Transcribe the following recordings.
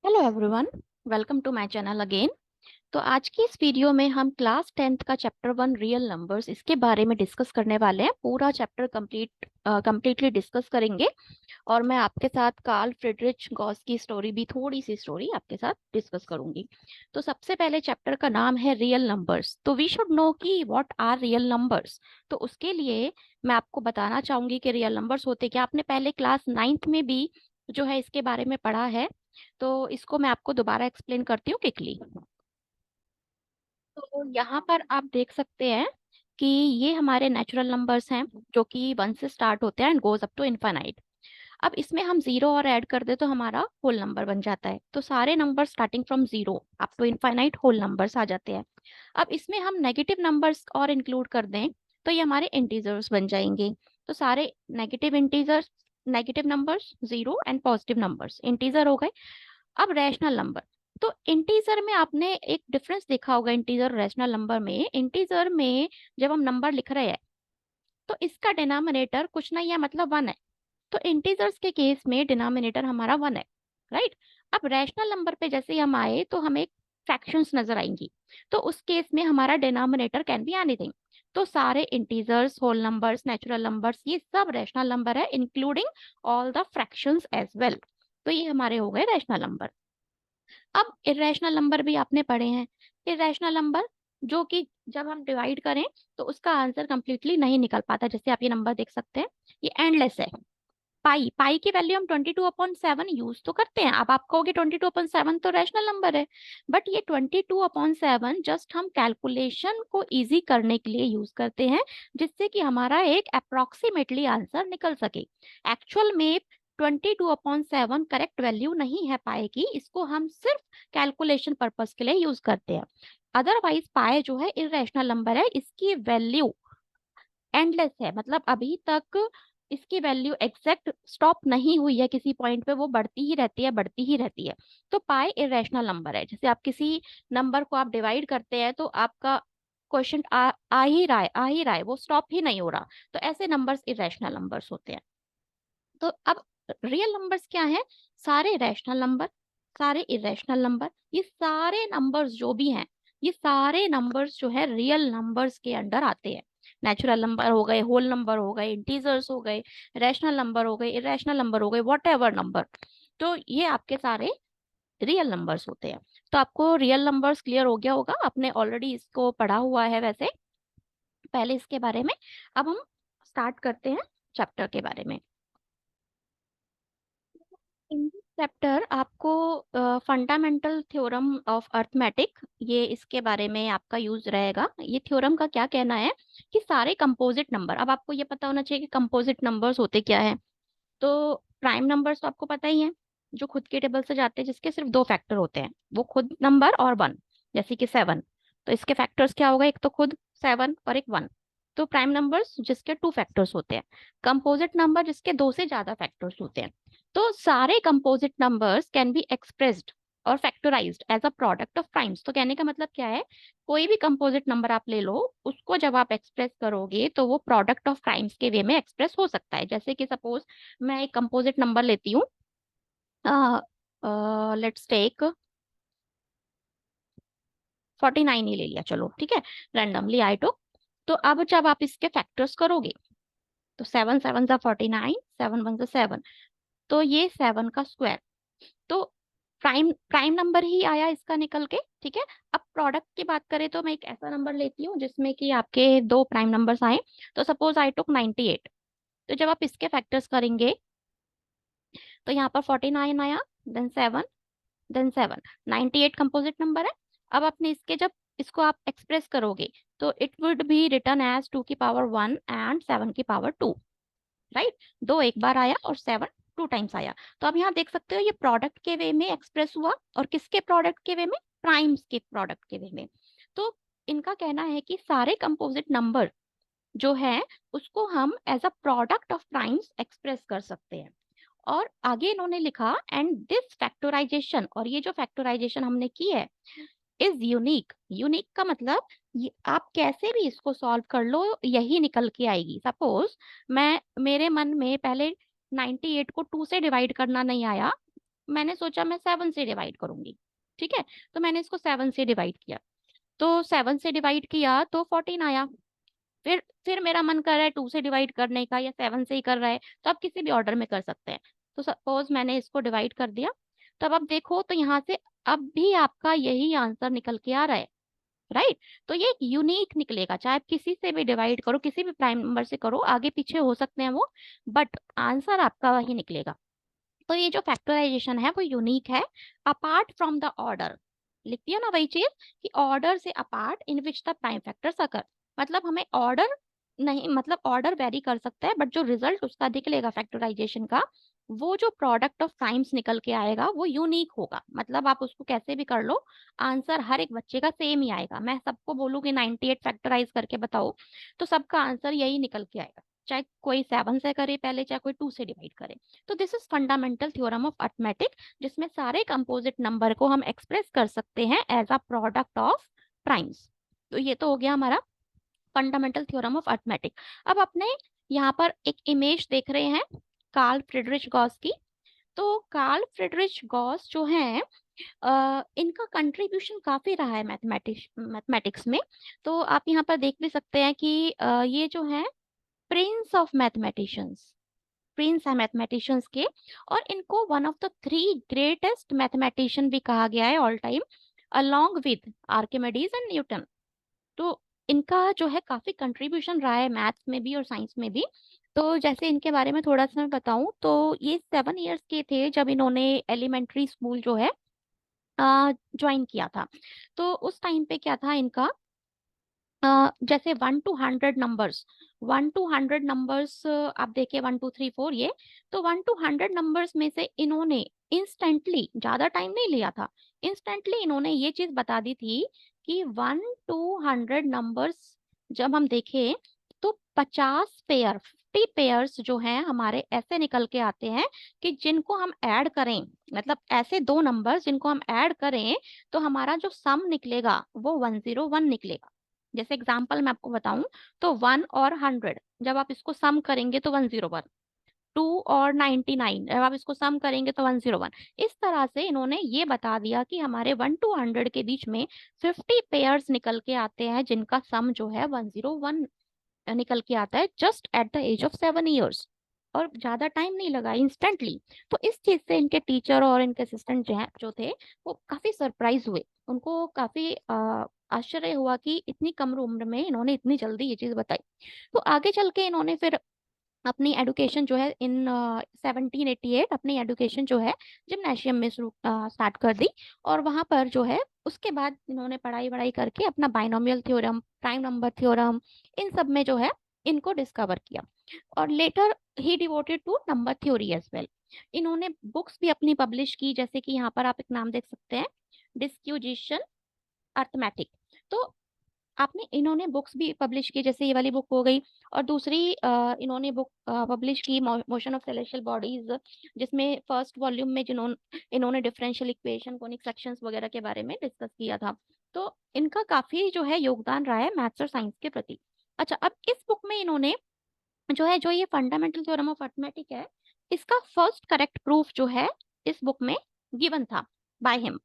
Hello everyone, welcome to my channel again. तो आज की इस वीडियो में हम क्लास 10th का चैप्टर 1 रियल नंबर्स इसके बारे में डिस्कस करने वाले हैं। पूरा चैप्टर कंप्लीटली डिस्कस करेंगे और मैं आपके साथ कार्ल फ्रेडरिच गॉस की स्टोरी भी थोड़ी सी स्टोरी आपके साथ डिस्कस करूंगी। तो सबसे पहले चैप्टर का नाम है रियल नंबर्स। तो वी शुड नो कि व्हाट आर रियल नंबर्स। तो उसके लिए मैं आपको बताना चाहूंगी कि रियल नंबर्स होते क्या। आपने पहले क्लास 9th में भी जो है इसके बारे में पढ़ा है, तो इसको मैं आपको दोबारा एक्सप्लेन करती हूँ क्विकली। तो यहाँ पर आप देख सकते हैं कि ये हमारे नेचुरल नंबर्स हैं जो कि 1 से स्टार्ट होते हैं and goes up to infinite. अब इसमें हम जीरो और ऐड कर दे तो हमारा होल नंबर बन जाता है। तो सारे number starting from zero up to infinite whole numbers आ जाते हैं। अब इसमें हम नेगेटिव नंबर्स और इंक्लूड कर दें तो ये हमारे इंटीजर्स बन जाएंगे। तो सारे negative numbers zero and positive numbers integer हो गए। अब रैशनल नंबर। तो इंटीजर में आपने एक डिफरेंस देखा होगा इंटीजर और रैशनल नंबर में। इंटीजर में जब हम नंबर लिख रहे हैं तो इसका डिनोमिनेटर कुछ नहीं है, मतलब वन है। तो इंटीजर्स के केस में डिनोमिनेटर हमारा वन है, राइट। अब रैशनल नंबर पे जैसे ही हम आए तो हमें फ्रैक्शंस नजर आएंगी। तो उस केस में हमारा डिनोमिनेटर कैन बी एनीथिंग। तो सारे integers, whole numbers, natural numbers, ये सब रैशनल नंबर है, including all the fractions as well. तो ये हमारे हो गए रैशनल नंबर। अब इरेशनल नंबर भी आपने पढ़े हैं। इरेशनल नंबर जो कि जब हम डिवाइड करें तो उसका आंसर कंप्लीटली नहीं निकल पाता। जैसे आप ये नंबर देख सकते हैं, ये एंडलेस है। पाई पाई की वैल्यू हम 22/7 यूज तो करते हैं। अब आप कहोगे 22/7 तो रैशनल नंबर है, बट ये 22/7 जस्ट हम कैलकुलेशन को इजी करने के लिए यूज करते हैं, जिससे कि हमारा एक अप्रोक्सीमेटली आंसर निकल सके। एक्चुअल में 22/7 करेक्ट वैल्यू नहीं है पाए की, इसको हम सिर्फ कैलकुलेशन पर्पस के लिए यूज करते हैं। अदरवाइज पाए जो है इरेशनल नंबर है, इसकी वैल्यू एंडलेस है, मतलब अभी तक इसकी वैल्यू एग्जैक्ट स्टॉप नहीं हुई है किसी पॉइंट पे, वो बढ़ती ही रहती है, बढ़ती ही रहती है। तो पाई इरेशनल नंबर है। जैसे आप किसी नंबर को आप डिवाइड करते हैं तो आपका क्वेश्चन आ ही रहा है, आ ही रहा है, वो स्टॉप ही नहीं हो रहा। तो ऐसे नंबर्स इरेशनल नंबर्स होते हैं। तो अब रियल नंबर्स क्या है? सारे रैशनल नंबर, सारे इरेशनल नंबर, ये सारे नंबर्स जो भी हैं, ये सारे नंबर्स जो है रियल नंबर्स के अंडर आते हैं। नेचुरल नंबर हो गए, होल नंबर हो गए, इंटीजर्स हो गए, रैशनल नंबर हो गए, इरेशनल नंबर हो गए, वॉट एवर नंबर। तो ये आपके सारे रियल नंबर्स होते हैं। तो आपको रियल नंबर्स क्लियर हो गया होगा, आपने ऑलरेडी इसको पढ़ा हुआ है वैसे पहले इसके बारे में। अब हम स्टार्ट करते हैं चैप्टर के बारे में। इन चैप्टर आपको फंडामेंटल थ्योरम ऑफ अर्थमेटिक, ये इसके बारे में आपका यूज रहेगा। ये थ्योरम का क्या कहना है कि सारे कंपोजिट नंबर, अब आपको ये पता होना चाहिए कि कंपोजिट नंबर्स होते क्या है। तो प्राइम नंबर्स तो आपको पता ही है, जो खुद के टेबल से जाते हैं, जिसके सिर्फ दो फैक्टर होते हैं, वो खुद नंबर और वन। जैसे कि 7, तो इसके फैक्टर्स क्या होगा, एक तो खुद 7 और एक 1। तो प्राइम नंबर्स जिसके टू फैक्टर्स होते हैं, कंपोजिट नंबर जिसके दो से ज्यादा फैक्टर्स होते हैं। तो सारे composite numbers can be expressed और factorized as a product of primes. तो कहने का मतलब क्या है, कोई भी कंपोजिट नंबर आप ले लो, उसको जब आप एक्सप्रेस करोगे तो वो प्रोडक्ट ऑफ प्राइम्स के वे में एक्सप्रेस हो सकता है। जैसे कि सपोज मैं एक कंपोजिट नंबर लेती हूँ, लेट्स टेक 49 ही ले लिया, चलो ठीक है, रैंडमली आई टुक। तो अब जब आप इसके फैक्टर्स करोगे तो 7 7 जा 49, 7 1 जा 7, तो ये 7 का स्क्वायर। तो प्राइम प्राइम नंबर ही आया इसका निकल के, ठीक है। अब प्रोडक्ट की बात करें तो मैं एक ऐसा नंबर लेती हूँ जिसमें कि आपके दो प्राइम नंबर्स आए। तो सपोज आई टुक 98। तो जब आप इसके फैक्टर्स करेंगे तो यहाँ पर 49 आया, देन 7, देन 7। 98 कंपोजिट नंबर है। अब आपने इसके जब इसको आप एक्सप्रेस करोगे तो it would be written as 2 की पावर 1 एंड 7 की पावर 2, राइट। दो एक बार आया और 7 टू टाइम्स आया। तो अब यहाँ देख सकते हो ये प्रोडक्ट के वे में एक्सप्रेस हुआ, और किसके प्रोडक्ट के वे में, प्राइम्स के प्रोडक्ट के वे में। तो इनका कहना है कि सारे कंपोजिट नंबर जो है उसको हम as a product of primes express कर सकते हैं। और आगे इन्होंने लिखा एंड दिस फैक्टराइजेशन, और ये जो फैक्टराइजेशन हमने की है इज यूनिक। यूनिक का मतलब ये आप कैसे भी इसको सॉल्व कर लो यही निकल के आएगी। सपोज मैं, मेरे मन में पहले 98 को 2 से डिवाइड करना नहीं आया, मैंने सोचा मैं 7 से डिवाइड करूंगी। ठीक है, तो मैंने इसको 7 से डिवाइड किया, तो 7 से डिवाइड किया तो 14 आया। फिर मेरा मन कर रहा है 2 से डिवाइड करने का, या 7 से ही कर रहा है, तो आप किसी भी ऑर्डर में कर सकते हैं। तो सपोज मैंने इसको डिवाइड कर दिया, तब अब देखो तो यहाँ से अब भी आपका यही आंसर निकल के आ रहा है, राइट। तो ये यूनिक निकलेगा, चाहे आप किसी से भी डिवाइड करो, किसी भी प्राइम नंबर से करो, आगे पीछे हो सकते हैं वो, बट आंसर आपका वही निकलेगा। तो ये जो फैक्टराइजेशन है वो यूनिक है, अपार्ट फ्रॉम द ऑर्डर। लिखती है ना वही चीज कि ऑर्डर से apart in which the prime factors occur. मतलब हमें ऑर्डर नहीं, मतलब ऑर्डर वेरी कर सकता है, बट जो रिजल्ट उसका निकलेगा फैक्टराइजेशन का, वो जो प्रोडक्ट ऑफ टाइम्स निकल के आएगा वो यूनिक होगा। मतलब आप उसको कैसे भी कर लो, आंसर हर एक बच्चे का सेम ही आएगा। मैं सबको बोलूँ कि 98 फैक्टराइज करके बताओ, तो सबका आंसर यही निकल के आएगा, चाहे कोई 7 से करे पहले, चाहे कोई 2 से डिवाइड करे। तो this is fundamental theorem of arithmetic, जिसमें सारे कंपोजिट नंबर को हम एक्सप्रेस कर सकते हैं as a product of primes. तो ये तो हो गया हमारा फंडामेंटल थ्योरम ऑफ अर्थमेटिक। अब अपने यहाँ पर एक इमेज देख रहे हैं कार्ल फ्रिडरिच गॉस की। तो कार्ल फ्रिडरिच गॉस जो हैं, इनका कंट्रीब्यूशन काफी रहा है मैथमेटिक्स में। तो आप यहाँ पर देख भी सकते हैं कि ये जो है प्रिंस ऑफ मैथमेटिशियंस, प्रिंस है मैथमेटिशियंस के, और इनको one of the 3 greatest mathematician भी कहा गया है all time, along with Archimedes and Newton. तो इनका जो है काफी कंट्रीब्यूशन रहा है मैथ्स में भी और साइंस में भी। तो जैसे इनके बारे में थोड़ा सा मैं बताऊं, तो ये 7 इयर्स के थे जब इन्होंने एलिमेंट्री स्कूल जो है ज्वाइन किया था। तो उस टाइम पे क्या था इनका, जैसे 1 to 100 नंबर्स, 1 to 100 नंबर्स आप देखिए, 1 2 3 4 ये, तो 1 to 100 नंबर्स में से इन्होंने इंस्टेंटली, ज्यादा टाइम नहीं लिया था, इंस्टेंटली इन्होंने ये चीज बता दी थी कि 1 to 100 नंबर्स जब हम देखें तो 50 पेयर, 50 पेयर्स जो हैं हमारे ऐसे निकल के आते हैं कि जिनको हम ऐड करें, मतलब ऐसे दो नंबर्स जिनको हम ऐड करें तो हमारा जो सम निकलेगा वो 101 निकलेगा। जैसे एग्जांपल मैं आपको बताऊं, तो 1 और 100 जब आप इसको सम करेंगे तो 101, 2 और 99 जब आप इसको सम करेंगे तो 101। इस तरह से इन्होंने ये बता दिया कि हमारे 1 to 100 के बीच में 50 पेयर्स निकल के आते हैं जिनका सम जो है 101 निकल के आता है, just at the age of 7 years. और ज्यादा टाइम नहीं लगा, इंस्टेंटली। तो इस चीज से इनके टीचर और इनके असिस्टेंट जो थे वो काफी सरप्राइज हुए, उनको काफी आश्चर्य हुआ कि इतनी कम उम्र में इन्होंने इतनी जल्दी ये चीज बताई। तो आगे चल के इन्होंने फिर अपनी एडुकेशन जो है इन 1788 अपनी एडुकेशन जो है जिम्नेशियम में शुरू स्टार्ट कर दी। और वहां पर जो है उसके बाद इन्होंने पढ़ाई वढ़ाई करके अपना binomial theorem, prime number theorem, इन सब में जो है इनको डिस्कवर किया। और लेटर ही devoted to number theory as well. इन्होंने बुक्स भी अपनी पब्लिश की, जैसे कि यहाँ पर आप एक नाम देख सकते हैं, डिस्क्यूजिशन अर्थमेटिक। तो आपने इन्होंने बुक्स भी पब्लिश की, जैसे ये वाली बुक हो गई। और दूसरी इन्होंने बुक पब्लिश की मोशन ऑफ सेलेस्टियल बॉडीज, जिसमें फर्स्ट वॉल्यूम में जिन्होंने इन्होंने डिफरेंशियल इक्वेशन, कोनिक सेक्शंस वगैरह के बारे में डिस्कस किया था। तो इनका काफी जो है योगदान रहा है मैथ्स और साइंस के प्रति। अच्छा, अब इस बुक में इन्होंने जो है, जो ये फंडामेंटल थ्योरम ऑफ अर्थमेटिक है, इसका फर्स्ट करेक्ट प्रूफ जो है इस बुक में गिवन था बाय हिम।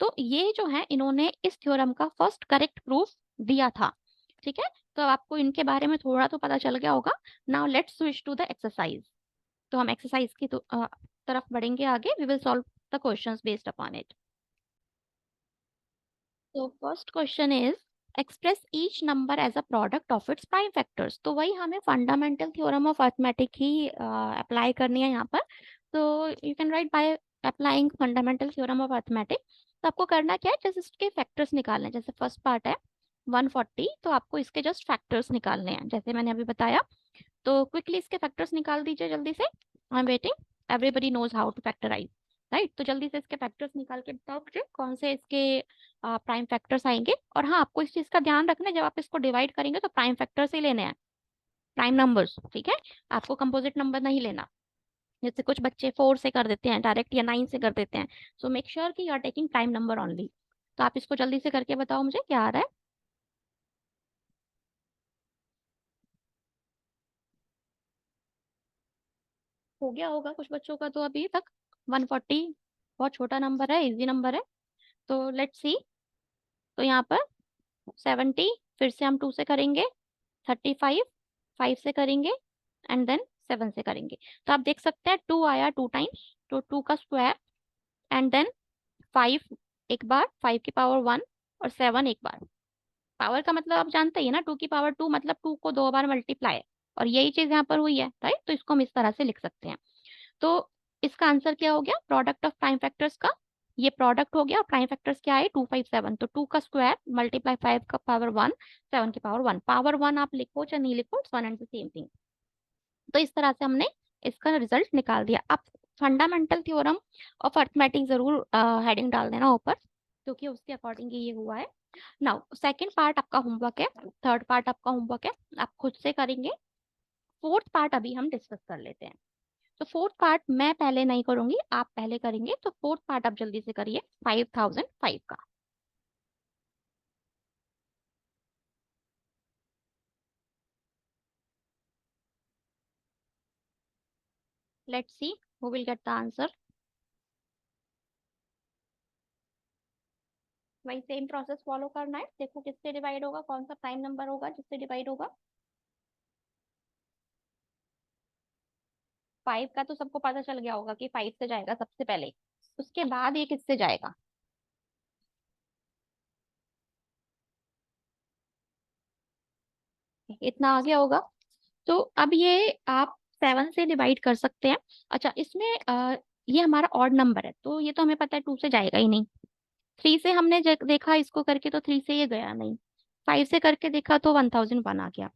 तो ये जो है इन्होंने इस थ्योरम का फर्स्ट करेक्ट प्रूफ दिया था। ठीक है, तो अब आपको इनके बारे में थोड़ा तो पता चल गया होगा। Now let's switch to the exercise. तो हम एक्सरसाइज की तरफ बढ़ेंगे आगे, we will solve the questions based upon it. तो first question is express each number as a product of its prime factors. तो वही हमें फंडामेंटल थ्योरम ऑफ अर्थमेटिक ही अप्लाई करनी है यहाँ पर। तो you can write by applying fundamental theorem of arithmetic. तो आपको करना क्या है, जैसे इसके फैक्टर्स निकालने हैं। जैसे फर्स्ट पार्ट है 140, तो आपको इसके जस्ट फैक्टर्स निकालने हैं जैसे मैंने अभी बताया। तो क्विकली इसके फैक्टर्स निकाल दीजिए जल्दी से, I am waiting, everybody knows how to factorise, right. तो जल्दी से इसके फैक्टर्स निकाल के बताओ मुझे कौन से इसके प्राइम फैक्टर्स आएंगे। और हाँ, आपको इस चीज का ध्यान रखना है, जब आप इसको डिवाइड करेंगे तो प्राइम फैक्टर्स ही लेने हैं, प्राइम नंबर्स, ठीक है। आपको कंपोजिट नंबर नहीं लेना, जैसे कुछ बच्चे 4 से कर देते हैं डायरेक्ट, या 9 से कर देते हैं। सो मेक श्योर कि you are taking prime number only. तो आप इसको जल्दी से करके बताओ मुझे क्या आ रहा है। हो गया होगा कुछ बच्चों का तो अभी तक 140। बहुत छोटा नंबर है, इजी नंबर है। तो लेट्स सी। तो यहाँ पर 70, फिर से हम 2 से करेंगे, 35, 5 से करेंगे, एंड देन 7 से करेंगे। तो आप देख सकते हैं 2 आया 2 टाइम्स, तो 2 का स्क्वायर, एंड देन 5 एक बार, 5 की पावर 1, और 7 एक बार। पावर का मतलब आप जानते ही है ना, 2 की पावर 2 मतलब 2 को 2 बार मल्टीप्लाई, और यही चीज यहाँ पर हुई है, राइट। तो इसको हम इस तरह से लिख सकते हैं। तो इसका आंसर क्या हो गया, प्रोडक्ट ऑफ प्राइम फैक्टर्स का, ये प्रोडक्ट हो गया। और प्राइम फैक्टर्स क्या है, 257, तो 2 का स्क्वायर मल्टीप्लाई 5 का पावर 1, 7 की पावर 1। पावर 1 आप लिखो चाहे नहीं लिखो, it's one and the same thing. तो इस तरह से हमने इसका रिजल्ट निकाल दिया। अब फंडामेंटल थ्योरम ऑफ अर्थमेटिक जरूर हेडिंग डाल देना ऊपर, क्योंकि उसके अकॉर्डिंग ये हुआ है। नाउ सेकंड पार्ट आपका होमवर्क है, थर्ड पार्ट आपका होमवर्क है, आप खुद से करेंगे। फोर्थ पार्ट अभी हम डिस्कस कर लेते हैं। तो फोर्थ पार्ट मैं पहले नहीं करूंगी, आप पहले करेंगे। तो फोर्थ पार्ट आप जल्दी से करिए, 5005 का। Let's see who will get the answer. वही सेम प्रोसेस फॉलो करना है। देखो किससे डिवाइड होगा, कौन सा प्राइम नंबर होगा जिससे डिवाइड होगा। 5 का तो सबको पता चल गया होगा कि 5 से जाएगा सबसे पहले, उसके बाद ये किससे जाएगा। इतना आ गया होगा। तो अब ये आप 7 से डिवाइड कर सकते हैं। अच्छा इसमें ये हमारा ऑड नंबर है, तो ये तो हमें पता है 2 से जाएगा ही नहीं। 3 से हमने देखा इसको करके, तो 3 से ये गया नहीं। 5 से करके देखा तो 1001 आ गया।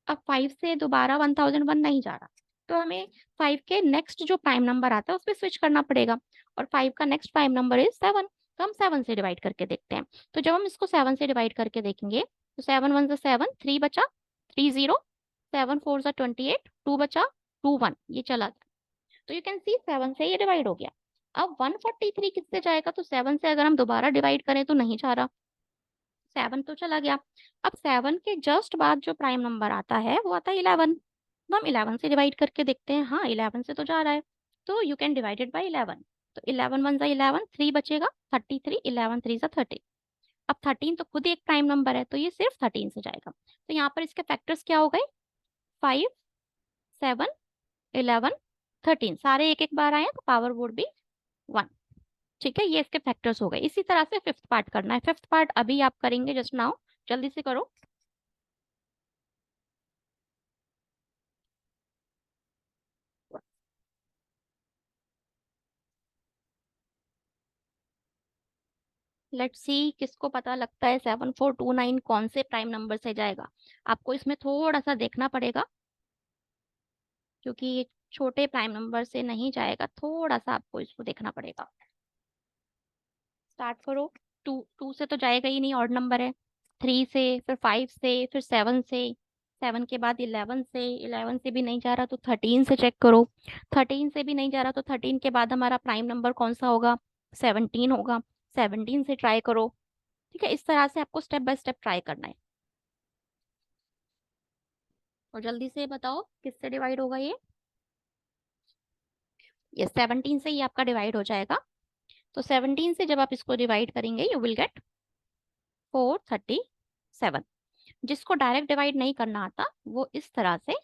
अब 5 से दोबारा 1001 नहीं जा रहा, तो हमें 5 के नेक्स्ट जो प्राइम नंबर आता है उस पर स्विच करना पड़ेगा। और 5 का नेक्स्ट प्राइम नंबर इज 7, तो हम 7 से डिवाइड करके देखते हैं। तो जब हम इसको 7 से डिवाइड करके देखेंगे, तो 7 1 7, 3 बचा, 3 0, 7 4 28, 2 बचा, 2 1, ये चला गया। तो यू कैन सी 7 से ये डिवाइड हो गया। अब 143 किससे जाएगा, तो 7 से अगर हम दोबारा डिवाइड करें तो नहीं जा रहा, 7 तो चला गया। अब 7 के जस्ट बाद जो प्राइम नंबर आता है वो आता है 11, तो हम 11 से डिवाइड करके देखते हैं, हाँ 11 से तो जा रहा है। तो you can divide it by 11। तो 11 1 11, 3 बचेगा, 33, 11 3 13। अब 13 तो खुद ही एक प्राइम नंबर है, तो ये सिर्फ 13 से जाएगा। तो यहाँ पर इसके फैक्टर्स क्या हो गए, 5 7 11 13, सारे एक एक बार आए तो पावर वुड बी 1। ठीक है, ये इसके फैक्टर्स हो गए। इसी तरह से फिफ्थ पार्ट करना है। फिफ्थ पार्ट अभी आप करेंगे जस्ट नाउ, जल्दी से करो। लेट्स सी किसको पता लगता है 7429 कौन से प्राइम नंबर से जाएगा। आपको इसमें थोड़ा सा देखना पड़ेगा, क्योंकि ये छोटे प्राइम नंबर से नहीं जाएगा, थोड़ा सा आपको इसको देखना पड़ेगा। स्टार्ट करो। 2 से तो जाएगा ही नहीं, ऑड नंबर है। 3 से, फिर 5 से, फिर 7 से, 7 के बाद 11 से, 11 से भी नहीं जा रहा तो 13 से चेक करो। 13 से भी नहीं जा रहा तो 13 के बाद हमारा प्राइम नंबर कौन सा होगा, 17 होगा। 17 से ट्राई करो। ठीक है, इस तरह से आपको स्टेप बाय स्टेप ट्राई करना है। और जल्दी से बताओ किससे डिवाइड होगा ये 17 से ही आपका डिवाइड हो जाएगा। तो 17 से जब आप इसको डिवाइड करेंगे यू विल गेट 437। जिसको डायरेक्ट डिवाइड नहीं करना आता वो इस तरह से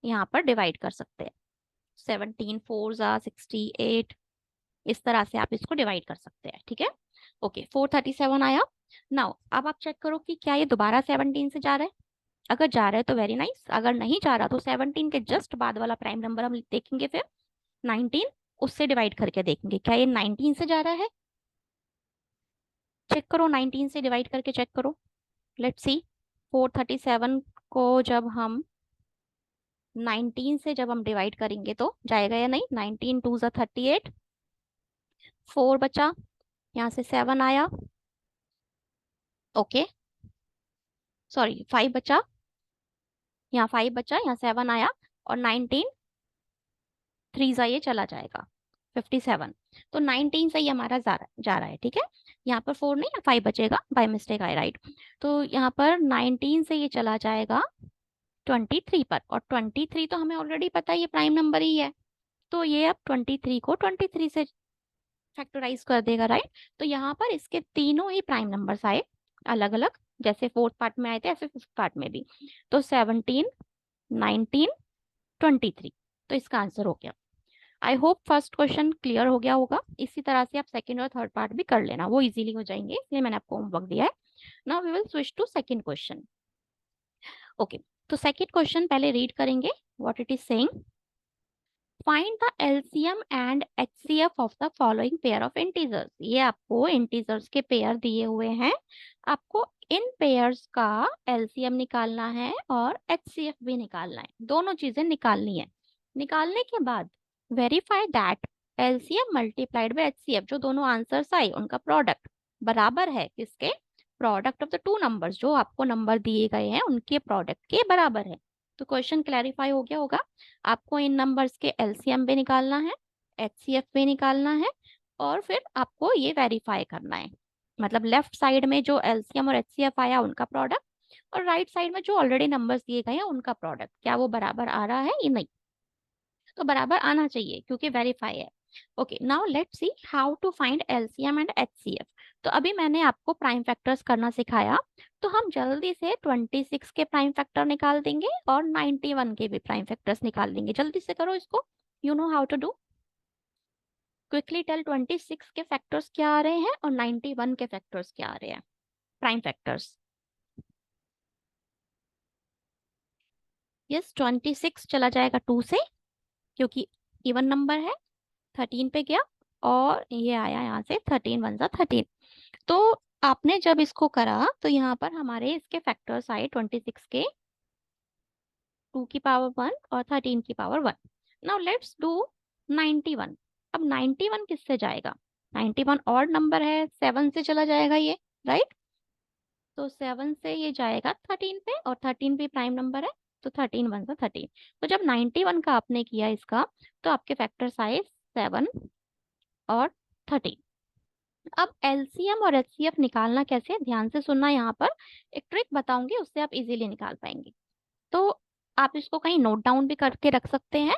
यहाँ पर डिवाइड कर सकते हैं। 17 4 जा 68, इस तरह से आप इसको डिवाइड कर सकते हैं। ठीक है, ओके 437 आया। नाउ अब आप चेक करो कि क्या ये दोबारा 17 से जा रहा है। अगर जा रहा है तो वेरी नाइस, अगर नहीं जा रहा तो 17 के जस्ट बाद वाला प्राइम नंबर हम देखेंगे, फिर 19, उससे डिवाइड करके देखेंगे क्या ये 19 से जा रहा है। चेक करो, 19 से डिवाइड करके चेक करो। लेट्स सी 437 को जब हम 19 से जब हम डिवाइड करेंगे तो जाएगा या नहीं। 19 2 जा 38, 4 बचा, यहाँ से 7 आया, ओके सॉरी 5 बचा, यहाँ 5 बचा, यहाँ 7 आया, और 19 3 जा ये चला जाएगा 57। तो 19 से ही हमारा जा रहा है। ठीक है, यहाँ पर 4 नहीं 5 बचेगा, बाय मिस्टेक आई राइट। तो यहाँ पर 19 से ये चला जाएगा 23 पर, और 23 तो हमें ऑलरेडी पता है ये प्राइम नंबर ही है। तो ये अब 23 को 23 से फैक्टराइज कर देगा, राइट। तो यहाँ पर इसके तीनों ही प्राइम नंबर्स आए अलग अलग, जैसे फोर्थ पार्ट में आए थे ऐसे फिफ्थ पार्ट में भी। तो 17, 19, 23, तो इसका आंसर हो गया। I hope first question clear हो गया होगा। इसी तरह से आप सेकंड और थर्ड पार्ट भी कर लेना, वो इजीली हो जाएंगे, इसलिए मैंने आपको होमवर्क दिया है। Now we will switch to second question. Okay, तो सेकंड क्वेश्चन पहले रीड करेंगे what it is saying. Find the LCM and HCF of the following pair of integers. ये आपको इंटीजर्स के पेयर दिए हुए हैं, आपको इन पेयर्स का एलसीएम निकालना है और एचसीएफ भी निकालना है, दोनों चीजें निकालनी है। निकालने के बाद verify that LCM multiplied by HCF, जो दोनों आंसर्स आए उनका प्रोडक्ट बराबर है किसके, product of the two numbers, जो आपको नंबर दिए गए हैं उनके प्रोडक्ट के बराबर है। तो क्वेश्चन क्लैरिफाई हो गया होगा। आपको इन नंबर्स के एलसीएम भी निकालना है, एचसीएफ भी निकालना है, और फिर आपको ये वेरीफाई करना है, मतलब लेफ्ट साइड में जो एलसीएम और एचसीएफ आया उनका प्रोडक्ट, और राइट साइड में जो ऑलरेडी नंबर्स दिए गए हैं उनका प्रोडक्ट, क्या वो बराबर आ रहा है या नहीं। तो बराबर आना चाहिए क्योंकि वेरीफाई है। Okay, now let's see how to find LCM and HCF. तो अभी मैंने आपको प्राइम फैक्टर्स करना सिखाया, तो हम जल्दी से 26 के प्राइम फैक्टर निकाल देंगे और 91 के भी प्राइम फैक्टर्स निकाल देंगे। जल्दी से करो इसको, you know how to do. Quickly tell 26 के फैक्टर्स क्या आ रहे हैं और 91 के फैक्टर्स क्या आ रहे हैं, प्राइम फैक्टर्स। यस, 26 चला जाएगा 2 से क्योंकि इवन नंबर है, 13 पे गया, और ये आया यहाँ से 13 वन जा 13। तो आपने जब इसको करा तो यहाँ पर हमारे इसके फैक्टर्स आए 26 के, 2 की पावर 1 और 13 की पावर 1। Now let's do 91। अब 91 किससे जाएगा, 91 ऑड नंबर है, 7 से चला जाएगा ये, राइट। तो 7 से ये जाएगा 13 पे, और 13 भी प्राइम नंबर है, तो 13 वन जा 13। तो जब 91 का आपने किया इसका, तो आपके फैक्टर्स आए 7 और 13। अब एलसीएम और एचसीएफ निकालना कैसे है, ध्यान से सुनना, यहाँ पर एक ट्रिक बताऊंगी, उससे आप इजीली निकाल पाएंगे। तो आप इसको कहीं नोट डाउन भी करके रख सकते हैं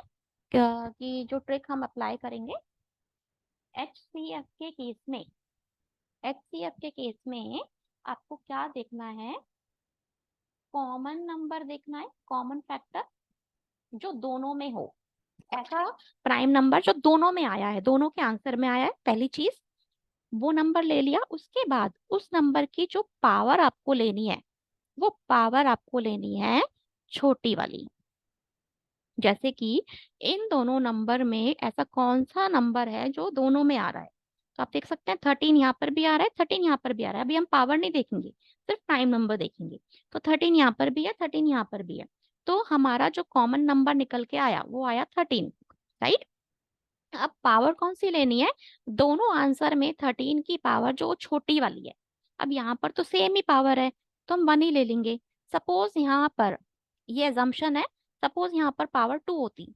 कि जो ट्रिक हम अप्लाई करेंगे एचसीएफ के केस में, एचसीएफ के केस में आपको क्या देखना है, कॉमन नंबर देखना है, कॉमन फैक्टर जो दोनों में हो, ऐसा प्राइम नंबर जो दोनों में आया है, दोनों के आंसर में आया है, पहली चीज वो नंबर ले लिया। उसके बाद उस नंबर की जो पावर आपको लेनी है, वो पावर आपको लेनी है छोटी वाली। जैसे कि इन दोनों नंबर में ऐसा कौन सा नंबर है जो दोनों में आ रहा है, तो आप देख सकते हैं 13 यहाँ पर भी आ रहा है, 13 यहाँ पर भी आ रहा है। अभी हम पावर नहीं देखेंगे, सिर्फ प्राइम नंबर देखेंगे। तो 13 यहाँ पर भी है, 13 यहाँ पर भी है, तो हमारा जो कॉमन नंबर निकल के आया वो आया 13, राइट। अब पावर कौन सी लेनी है, दोनों आंसर में 13 की पावर जो छोटी वाली है, अब यहाँ पर तो सेम ही पावर है, तो हम 1 ही ले लेंगे। सपोज यहाँ पर ये एजम्पशन है, सपोज यहाँ पर पावर 2 होती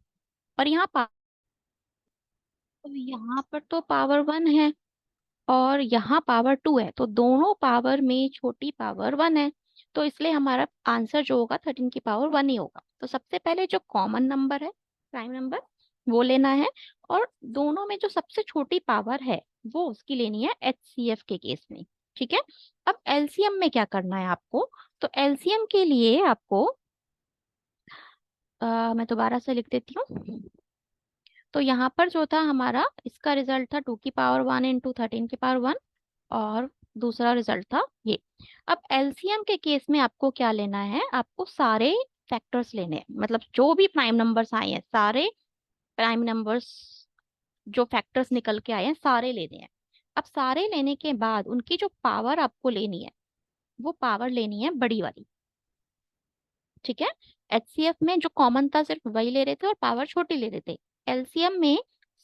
और यहाँ पर तो पावर 1 है और यहाँ पावर 2 है, तो दोनों पावर में छोटी पावर 1 है, तो इसलिए हमारा आंसर जो होगा 13 की पावर 1 ही होगा। तो सबसे पहले जो कॉमन नंबर है, प्राइम नंबर, वो लेना है, और दोनों में जो सबसे छोटी पावर है वो उसकी लेनी है एचसीएफ के केस में, ठीक है। अब एलसीएम में क्या करना है आपको, तो एलसीएम के लिए आपको मैं दोबारा से लिख देती हूँ। तो यहाँ पर जो था हमारा, इसका रिजल्ट था 2 की पावर 1 इंटू 13 की पावर 1, और दूसरा रिजल्ट था ये। अब एलसीएम के केस में आपको क्या लेना है, आपको सारे फैक्टर्स लेने हैं, मतलब जो भी प्राइम नंबर्स आए हैं, सारे प्राइम नंबर्स जो फैक्टर्स निकल के आए हैं सारे लेने हैं। अब सारे लेने के बाद उनकी जो पावर आपको लेनी है, वो पावर लेनी है बड़ी वाली, ठीक है। एचसीएफ में जो कॉमन था सिर्फ वही ले रहे थे और पावर छोटी ले रहे थे। एलसीएम में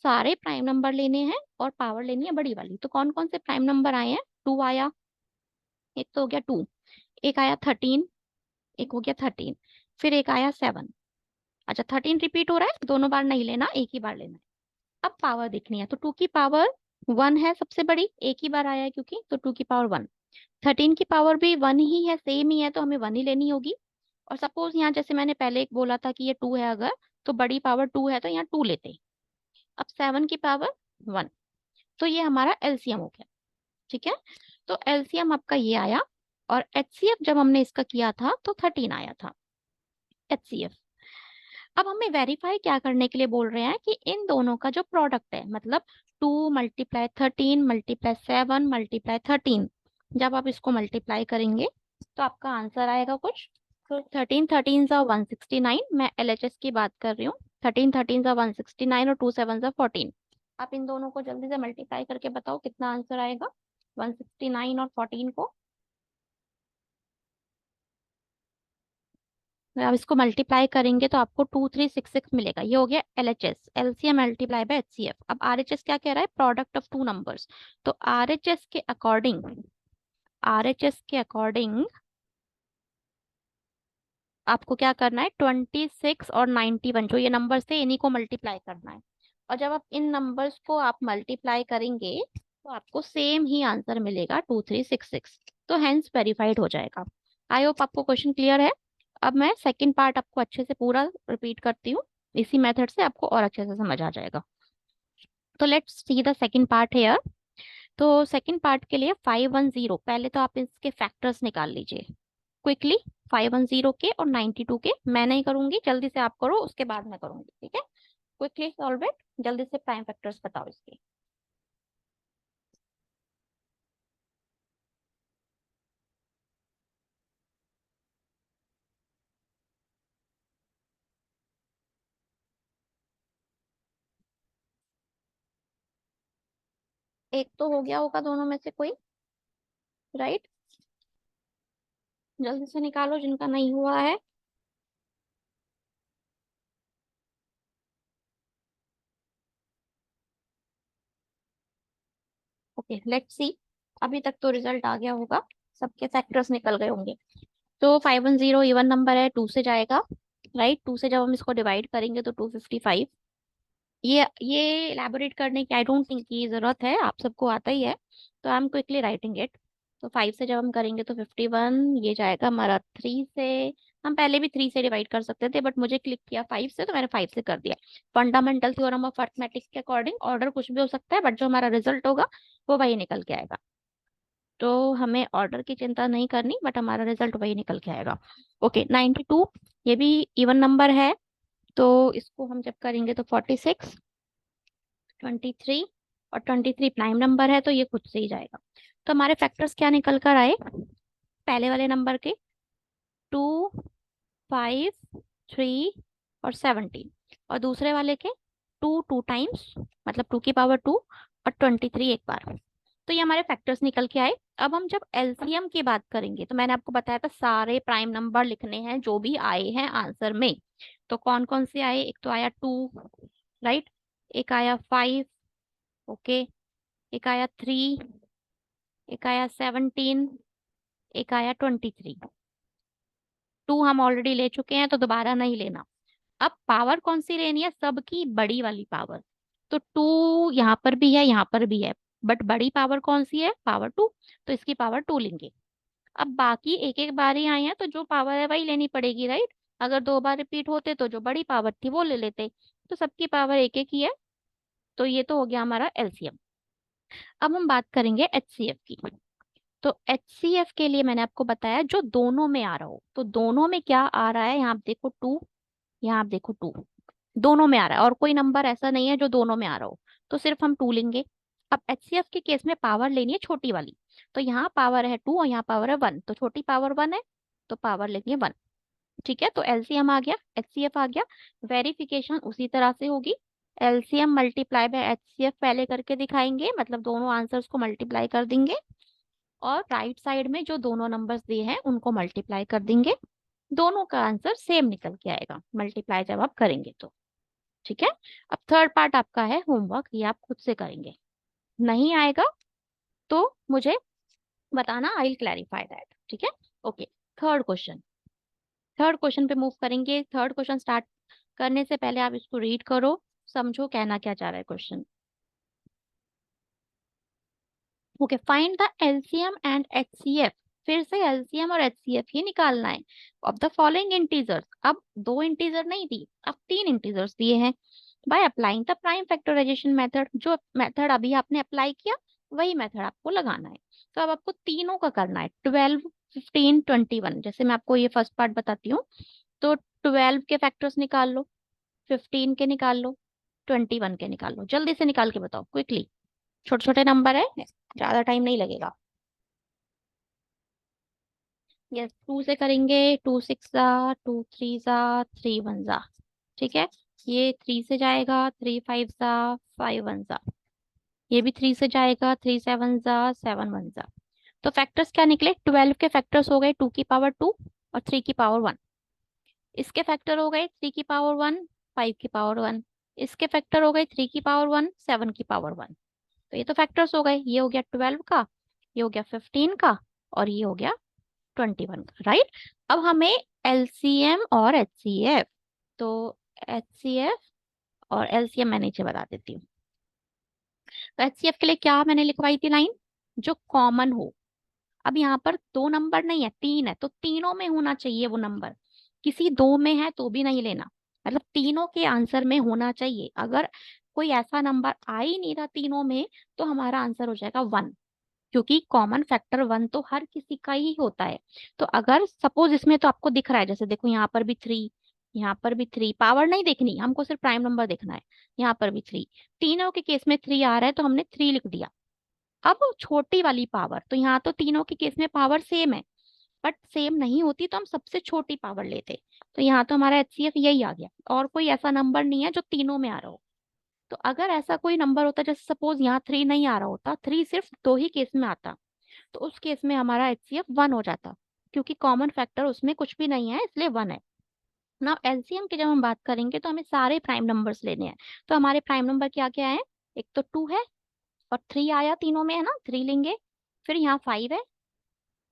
सारे प्राइम नंबर लेने हैं और पावर लेनी है बड़ी वाली। तो कौन कौन से प्राइम नंबर आए हैं, 2 आया, एक तो हो गया 2, एक आया 13, एक हो गया 13, फिर एक आया 7। अच्छा, 13 रिपीट हो रहा है, दोनों बार नहीं लेना, एक ही बार लेना है। अब पावर देखनी है, तो 2 की पावर 1 है सबसे बड़ी, एक ही बार आया है क्योंकि, तो 2 की पावर 1। 13 की पावर भी 1 ही है, सेम ही है, तो हमें 1 ही लेनी होगी। और सपोज यहाँ जैसे मैंने पहले एक बोला था कि ये 2 है अगर, तो बड़ी पावर 2 है तो यहाँ 2 लेते। अब 7 की पावर 1, तो ये हमारा एलसीएम हो गया। ठीक है, तो एलसीएम आपका ये आया, और एचसीएफ जब हमने इसका किया था तो 13 आया था एचसीएफ। अब हमें वेरीफाई क्या करने के लिए बोल रहे हैं कि इन दोनों का जो प्रोडक्ट है, मतलब 2 × 13 × 7 × 13, जब आप इसको मल्टीप्लाई करेंगे तो आपका आंसर आएगा कुछ। तो 13 13 = 169, मैं एलएचएस की बात कर रही हूँ। 13 13 = 169 और 2 7 = 14। आप इन दोनों को जल्दी से मल्टीप्लाई करके बताओ कितना आंसर आएगा 169 और 14 को। अगर आप इसको मल्टीप्लाई करेंगे तो आपको 2366 मिलेगा। ये हो गया LHS, LCM multiply by HCF. अब आरएचएस क्या कह रहा है, प्रोडक्ट ऑफ टू नंबर्स। तो आरएचएस के अकॉर्डिंग आपको क्या करना है, 26 और 91 जो ये नंबर्स थे इन्हीं को मल्टीप्लाई करना है। और जब आप इन नंबर्स को आप मल्टीप्लाई करेंगे तो आपको सेम ही आंसर मिलेगा 2366। तो हेंस वेरीफाइड हो जाएगा। आई होप आपको क्वेश्चन क्लियर है। अब मैं सेकंड पार्ट आपको अच्छे से पूरा रिपीट करती हूँ, इसी मेथड से आपको और अच्छे से समझ आ जाएगा। तो let's see the second part here. तो सेकंड पार्ट के लिए 510, पहले तो आप इसके फैक्टर्स निकाल लीजिए क्विकली। 510 के और 92 के मैं नहीं करूंगी, जल्दी से आप करो, उसके बाद मैं करूंगी। ठीक है, क्विकली सॉल्व इट, जल्दी से प्राइम फैक्टर्स बताओ इसके। एक तो हो गया होगा दोनों में से कोई, राइट? जल्दी से निकालो जिनका नहीं हुआ है। ओके, लेट्स सी। अभी तक तो रिजल्ट आ गया होगा, सबके फैक्टर्स निकल गए होंगे। तो 510 इवन नंबर है, 2 से जाएगा, राइट? 2 से जब हम इसको डिवाइड करेंगे तो 255। ये एलैबोरेट करने की आई डोंट थिंक की जरूरत है, आप सबको आता ही है। तो I am quickly writing it. तो 5 से जब हम करेंगे तो 51, ये जाएगा हमारा 3 से। हम पहले भी 3 से डिवाइड कर सकते थे बट मुझे क्लिक किया 5 से तो मैंने 5 से कर दिया। फंडामेंटल थ्योरम ऑफ अर्थमेटिक्स के अकॉर्डिंग ऑर्डर कुछ भी हो सकता है, बट जो हमारा रिजल्ट होगा वो वही निकल के आएगा। तो हमें ऑर्डर की चिंता नहीं करनी, बट हमारा रिजल्ट वही निकल के आएगा। ओके, 92 ये भी इवन नंबर है, तो इसको हम जब करेंगे तो 46, 23 और 23 प्राइम नंबर है तो ये खुद से ही जाएगा। तो हमारे फैक्टर्स क्या निकल कर आए, पहले वाले नंबर के 2, 5, 3 और 17, और दूसरे वाले के 2 मतलब 2 की पावर 2 और 23 एक बार। तो ये हमारे फैक्टर्स निकल के आए। अब हम जब एलसीएम की बात करेंगे तो मैंने आपको बताया था सारे प्राइम नंबर लिखने हैं जो भी आए हैं आंसर में। तो कौन कौन से आए, एक तो आया 2, राइट, एक आया 5, ओके, एक आया 3, एक आया 17, एक आया 23। 2 हम ऑलरेडी ले चुके हैं तो दोबारा नहीं लेना। अब पावर कौन सी लेनी है, सबकी बड़ी वाली पावर। तो 2 यहाँ पर भी है, यहाँ पर भी है, बट बड़ी पावर कौन सी है, पावर 2। तो इसकी पावर 2 लेंगे। अब बाकी एक एक बार ही आए हैं तो जो पावर है वही लेनी पड़ेगी, राइट? अगर 2 बार रिपीट होते तो जो बड़ी पावर थी वो ले लेते। तो सबकी पावर एक एक ही है। तो ये तो हो गया हमारा एलसीएम। अब हम बात करेंगे एचसीएफ की। तो एचसीएफ के लिए मैंने आपको बताया जो दोनों में आ रहा हो। तो दोनों में क्या आ रहा है, यहाँ आप देखो 2, यहाँ आप देखो 2, दोनों में आ रहा है, और कोई नंबर ऐसा नहीं है जो दोनों में आ रहा हो, तो सिर्फ हम 2 लेंगे। अब एचसीएफ के केस में पावर लेनी है छोटी वाली। तो यहाँ पावर है 2 और यहाँ पावर है 1, तो छोटी पावर 1 है तो पावर लेंगे 1। ठीक है, तो एलसीएम आ गया, एचसीएफ आ गया। वेरिफिकेशन उसी तरह से होगी, एलसीएम मल्टीप्लाई बाय एचसीएफ पहले करके दिखाएंगे, मतलब दोनों आंसर्स को मल्टीप्लाई कर देंगे, और राइट साइड में जो दोनों नंबर्स दिए हैं उनको मल्टीप्लाई कर देंगे। दोनों का आंसर सेम निकल के आएगा मल्टीप्लाई जब आप करेंगे तो। ठीक है, अब थर्ड पार्ट आपका है होमवर्क, ये आप खुद से करेंगे। नहीं आएगा तो मुझे बताना, आई विल क्लैरिफाई दैट। ठीक है, okay. Third question, third question पे मूव करेंगे। थर्ड क्वेश्चन स्टार्ट करने से पहले आप इसको रीड करो, समझो कहना क्या चाह रहा है question. Okay, find the LCM and HCF. फिर से एलसीएम और एचसीएफ ही निकालना है ऑफ द फॉलोइंग इंटीजर्स। अब 2 इंटीजर नहीं दी, अब 3 इंटीजर्स दिए हैं। By applying the prime factorization method. जो मेथड अभी आपने अप्लाई किया वही मेथड आपको लगाना है। तो अब आपको तीनों का करना है, 12, 15, 21। जैसे मैं आपको ये फर्स्ट पार्ट बताती हूँ। तो 12 के फैक्टर्स निकाल लो, 15 के निकाल लो, 21 के निकाल लो। जल्दी से निकाल के बताओ क्विकली। छोटे छोटे नंबर है, ज्यादा टाइम नहीं लगेगा। यस, 2 से करेंगे। 2 6 जा, 2 3 जा, 3 1 जा। ठीक है। ये 3 से जाएगा, 3 5 जा, 5 1 जा। ये भी 3 से जाएगा, 3 7 जा, 7 1 जा। तो फैक्टर्स क्या निकले? 12 के फैक्टर्स हो गए 2 की पावर 2 और 3 की पावर 1। इसके फैक्टर हो गए 3 की पावर 1, 5 की पावर 1। इसके फैक्टर हो गए 3 की पावर 1, 7 की पावर 1। तो ये तो फैक्टर्स हो गए। ये हो गया 12 का, ये हो गया 15 का, और ये हो गया 21 का, राइट। अब हमें एलसीएम और एचसीएफ। तो एचसीएफ और एलसीएम मैं नीचे बता देती हूँ। तो एचसीएफ के लिए क्या मैंने लिखवाई थी लाइन? जो कॉमन हो। अब यहाँ पर दो नंबर नहीं है, तीन है, तो तीनों में होना चाहिए वो नंबर। किसी दो में है तो भी नहीं लेना, मतलब तीनों के आंसर में होना चाहिए। अगर कोई ऐसा नंबर आ ही नहीं रहा तीनों में, तो हमारा आंसर हो जाएगा 1। क्योंकि कॉमन फैक्टर 1 तो हर किसी का ही होता है। तो अगर सपोज इसमें तो आपको दिख रहा है, जैसे देखो यहाँ पर भी 3, यहाँ पर भी 3, पावर नहीं देखनी हमको, सिर्फ प्राइम नंबर देखना है। यहाँ पर भी 3, तीनों के केस में 3 आ रहा है तो हमने 3 लिख दिया। अब छोटी वाली पावर, तो यहाँ तो तीनों के केस में पावर सेम है, बट सेम नहीं होती तो हम सबसे छोटी पावर लेते। तो यहाँ तो हमारा एचसीएफ यही आ गया, और कोई ऐसा नंबर नहीं है जो तीनों में आ रहा हो। तो अगर ऐसा कोई नंबर होता, जैसे सपोज यहाँ 3 नहीं आ रहा होता, 3 सिर्फ दो ही केस में आता, तो उस केस में हमारा एचसीएफ 1 हो जाता, क्योंकि कॉमन फैक्टर उसमें कुछ भी नहीं है, इसलिए 1 है ना। एलसीएम की जब हम बात करेंगे तो हमें सारे प्राइम नंबर्स लेने हैं। तो हमारे प्राइम नंबर क्या क्या है? एक तो 2 है, और 3 आया तीनों में, है ना, 3 लेंगे। फिर यहाँ 5 है,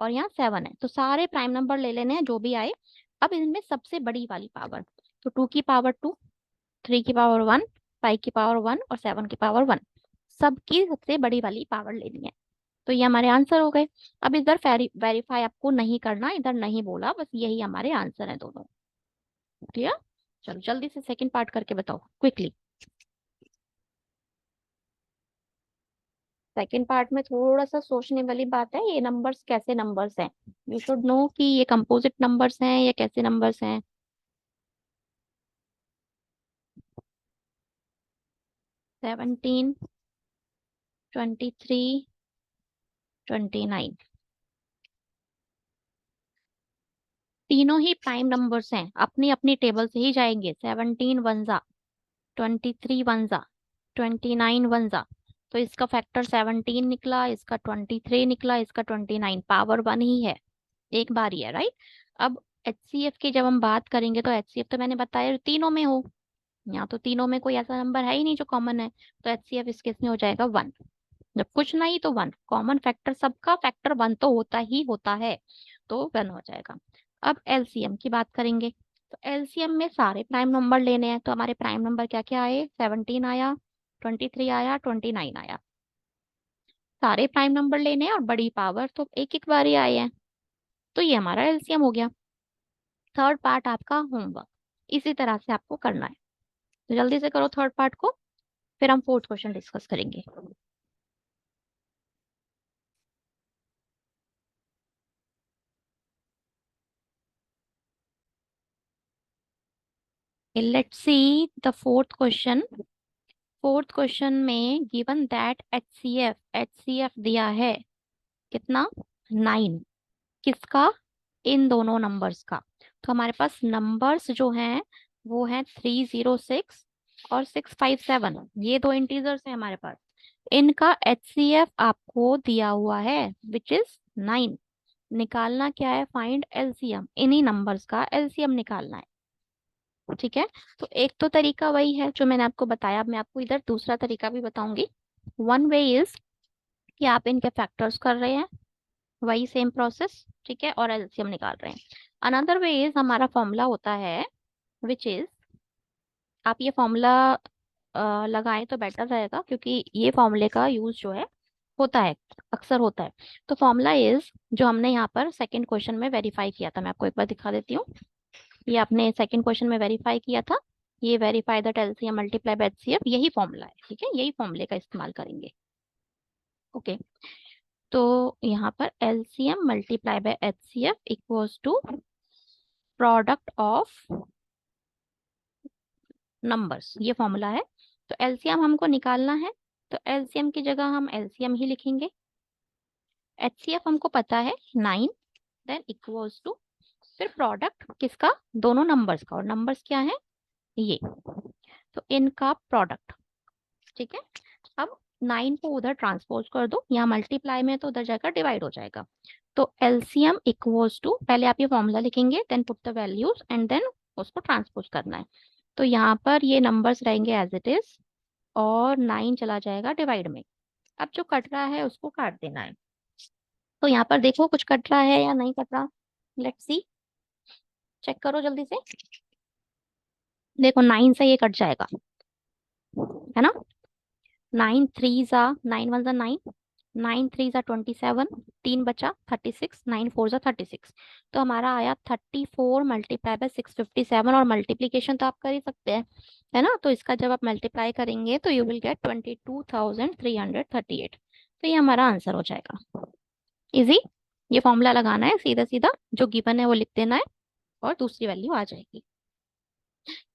और यहाँ 7 है। तो सारे प्राइम नंबर ले लेने हैं जो भी आए। अब इनमें सबसे बड़ी वाली पावर, तो 2 की पावर 2, 3 की पावर 1, 5 की पावर 1 और 7 की पावर 1, सबकी सबसे बड़ी वाली पावर लेनी है। तो ये हमारे आंसर हो गए। अब इधर वेरीफाई आपको नहीं करना, इधर नहीं बोला, बस यही हमारे आंसर है दोनों। क्लियर? चलो जल्दी से सेकंड पार्ट करके बताओ क्विकली। सेकंड पार्ट में थोड़ा सा सोचने वाली बात है, ये नंबर्स कैसे नंबर्स हैं। यू शुड नो कि ये कंपोजिट नंबर्स हैं या कैसे नंबर्स हैं। 17, 23, 29, तीनों ही प्राइम नंबर्स हैं। अपनी अपनी टेबल से ही जाएंगे। 17 वन जा, 23 वन जा, 29 वन जा। तो इसका फैक्टर 17 निकला, इसका 23 निकला, इसका 29, पावर 1 ही है, एक बार ही है, राइट। अब एचसीएफ की जब हम बात करेंगे, तो एचसीएफ तो मैंने बताया तीनों में हो। यहाँ तो तीनों में कोई ऐसा नंबर है ही नहीं जो कॉमन है, तो एचसीएफ इस केस में हो जाएगा 1। जब कुछ नहीं तो 1, कॉमन फैक्टर सबका फैक्टर 1 तो होता ही होता है, तो 1 हो जाएगा। अब एलसीएम की बात करेंगे। तो एलसीएम में सारे प्राइम नंबर लेने हैं। तो हमारे प्राइम नंबर क्या क्या आए? 17 आया, 23 आया, 29 आया। सारे प्राइम नंबर लेने हैं और बड़ी पावर तो एक एक बार ही आए हैं। तो ये हमारा एलसीएम हो गया। थर्ड पार्ट आपका होमवर्क इसी तरह से आपको करना है। तो जल्दी से करो थर्ड पार्ट को, फिर हम फोर्थ क्वेश्चन डिस्कस करेंगे। Let's see the fourth question. Fourth question में गिवन दैट एचसीएफ, एचसीएफ दिया है कितना? 9। किसका? इन दोनों नंबर्स का। तो हमारे पास नंबर्स जो हैं वो हैं 306 और 657, ये दो इंटीजर्स हैं हमारे पास। इनका एचसीएफ आपको दिया हुआ है विच इज 9। निकालना क्या है? फाइंड एलसीएम, इन्हीं नंबर्स का एलसीएम निकालना है। ठीक है। तो एक तो तरीका वही है जो मैंने आपको बताया, अब मैं आपको इधर दूसरा तरीका भी बताऊंगी। वन वे इज कि आप इनके फैक्टर्स कर रहे हैं, वही सेम प्रोसेस, ठीक है, और एलसीएम निकाल रहे हैं। अनदर वे इज, हमारा फॉर्मूला होता है विच इज, आप ये फॉर्मूला लगाएं तो बेटर रहेगा, क्योंकि ये फॉर्मूले का यूज जो है होता है, अक्सर होता है। तो फॉर्मूला इज जो हमने यहाँ पर सेकंड क्वेश्चन में वेरीफाई किया था, मैं आपको एक बार दिखा देती हूँ। ये आपने सेकंड क्वेश्चन में वेरीफाई किया था, ये verify that LCM multiply by HCF, यही फॉर्मूला है, ठीक है, यही फॉर्मूले का इस्तेमाल करेंगे। ओके, तो यहाँ पर LCM multiply by HCF equals to product of numbers, ये फॉर्मूला है। तो एलसीएम हमको निकालना है, तो एलसीएम की जगह हम एलसीएम ही लिखेंगे। एचसीएफ हमको पता है 9, देन इक्वल्स टू, फिर प्रोडक्ट किसका, दोनों नंबर्स का, और नंबर्स क्या है ये, तो इनका प्रोडक्ट, ठीक है। अब 9 को उधर ट्रांसपोज कर दो, यहाँ मल्टीप्लाई में तो उधर जाकर डिवाइड हो जाएगा। तो एलसीएम इक्वल्स टू, पहले आप ये फॉर्मूला लिखेंगे, then put the values and then उसको ट्रांसपोज करना है। तो यहाँ पर ये नंबर्स रहेंगे एज इट इज, और 9 चला जाएगा डिवाइड में। अब जो कट रहा है उसको काट देना है। तो यहाँ पर देखो कुछ कट रहा है या नहीं कट रहा, लेट्स सी, चेक करो जल्दी से। देखो 9 से ये कट जाएगा, है ना। 9 थ्री जा 9, 1 जा 9, 9 3 जा 27, 3 बचा 36, 9 4 जा 36। तो हमारा आया 34 मल्टीप्लाई बाय 657, और मल्टीप्लीकेशन तो आप कर ही सकते हैं, है ना। तो इसका जब आप मल्टीप्लाई करेंगे तो यू विल गेट 22,338। तो ये हमारा आंसर हो जाएगा। इजी, ये फॉर्मूला लगाना है, सीधा सीधा जो गिवन है वो लिख देना है, और दूसरी वैल्यू आ जाएगी।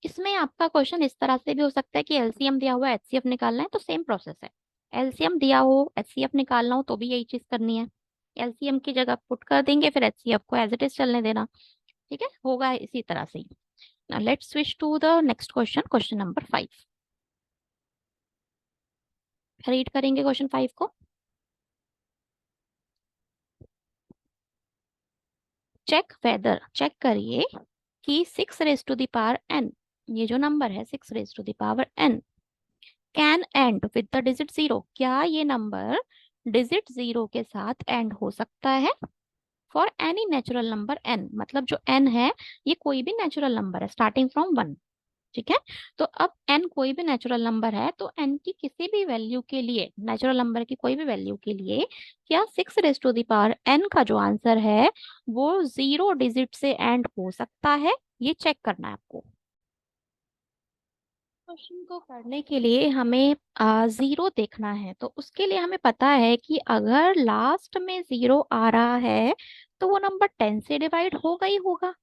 इसमें आपका क्वेश्चन इस तरह से भी हो सकता है कि एलसीएम दिया हुआ है, एचसीएफ निकालना है, तो सेम प्रोसेस है। एलसीएम दिया हो, एचसीएफ निकालना हो, तो भी यही चीज करनी है। एलसीएम की जगह पुट कर देंगे, फिर एचसीएफ को एज इट इज चलने देना, ठीक है, होगा इसी तरह से ही। Now let's switch to the next question, question number 5। Read करेंगे क्वेश्चन 5 को। चेक वेदर, चेक करिए कि 6 raise to the power n, ये जो नंबर है 6 raise to the power n can end with the digit 0, क्या ये नंबर डिजिट 0 के साथ एंड हो सकता है for any natural number n, मतलब जो n है ये कोई भी नेचुरल नंबर है स्टार्टिंग फ्रॉम 1, ठीक है। तो अब n कोई भी नेचुरल नंबर है, तो n की किसी भी वैल्यू के लिए, नेचुरल नंबर की कोई भी वैल्यू के लिए, क्या 6 raise to the power n का जो आंसर है वो 0 डिजिट से एंड हो सकता है, ये चेक करना है आपको। क्वेश्चन को करने के लिए हमें जीरो देखना है, तो उसके लिए हमें पता है कि अगर लास्ट में जीरो आ रहा है तो वो नंबर 10 से डिवाइड होगा ही होगा,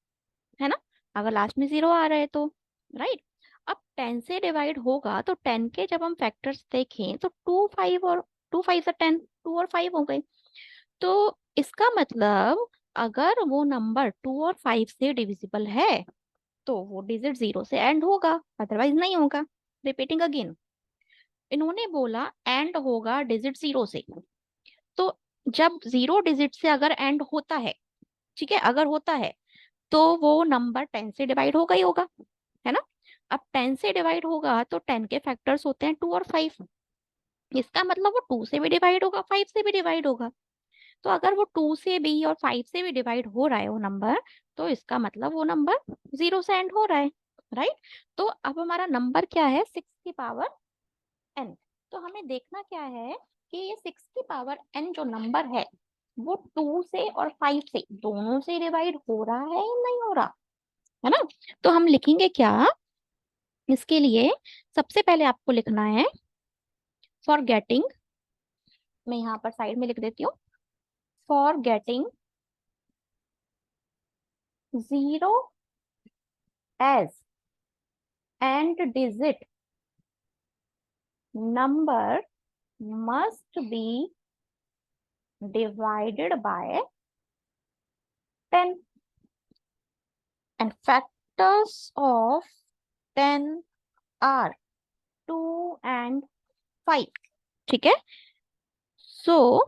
है ना। अगर लास्ट में जीरो आ रहा है तो, राइट। अब 10 से डिवाइड होगा तो 10 के जब हम फैक्टर्स देखें तो 2 5 और 2 5 से 10, 2 और 5 हो गए। तो इसका मतलब अगर वो नंबर 2 और 5 से डिविजिबल है तो वो डिजिट 0 से एंड होगा, अदरवाइज नहीं होगा। रिपीटिंग अगेन, इन्होंने बोला एंड होगा डिजिट 0 से, तो जब 0 डिजिट से अगर एंड होता है, ठीक है, अगर होता है तो वो नंबर 10 से डिवाइड होगा ही होगा, है ना। अब 10 से डिवाइड होगा तो 10 के फैक्टर्स होते हैं 2 और 5, इसका मतलब वो 2 से भी डिवाइड होगा, 5 से भी डिवाइड होगा। तो अगर वो 2 से भी और 5 से भी डिवाइड हो रहा है वो नंबर, तो इसका मतलब वो नंबर 0 से एंड हो रहा है, राइट। तो अब हमारा नंबर क्या है, 6 की पावर n। तो हमें देखना क्या है कि ये 6 की पावर n जो नंबर है वो 2 से और 5 से दोनों से डिवाइड हो रहा है या नहीं हो रहा, है ना। तो हम लिखेंगे क्या, इसके लिए सबसे पहले आपको लिखना है फॉर गेटिंग, मैं यहाँ पर साइड में लिख देती हूँ, for getting 0 as end digit number must be divided by 10 and factors of 10 are 2 and 5, ठीक है। सो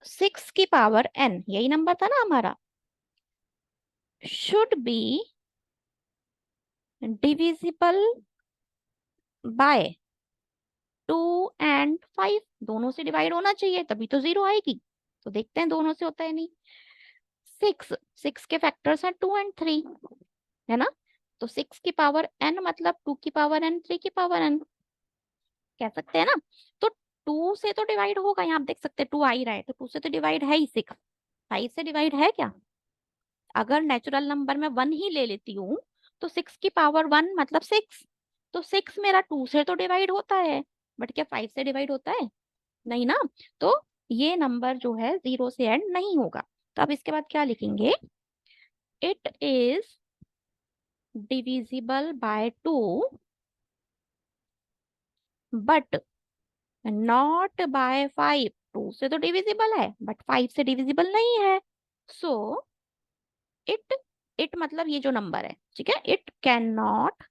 6 की पावर n, यही नंबर था ना हमारा, should be divisible by 2 and 5, दोनों से डिवाइड होना चाहिए तभी तो 0 आएगी। तो देखते हैं दोनों से होता है नहीं। 6 के फैक्टर्स हैं 2 एंड 3, है ना। तो 6 की पावर n मतलब 2 की पावर n, 3 की पावर n, कह सकते हैं ना। तो 2 से तो डिवाइड होगा, यहाँ आप देख सकते हैं 2 आ ही रहा है, तो 2 से तो डिवाइड है ही 6, 5 से डिवाइड है क्या। अगर नेचुरल नंबर में 1 ही ले लेती हूँ तो 6 की पावर 1 मतलब 6। तो 6 मेरा 2 से तो डिवाइड होता है, बट क्या 5 से डिवाइड होता है? नहीं ना। तो ये नंबर जो है 0 से एंड नहीं होगा। तो अब इसके बाद क्या लिखेंगे? It is divisible by 2 but not by 5। 2 से तो डिविजिबल है बट 5 से डिविजिबल नहीं है। सो इट इट मतलब ये जो नंबर है, ठीक है, it can not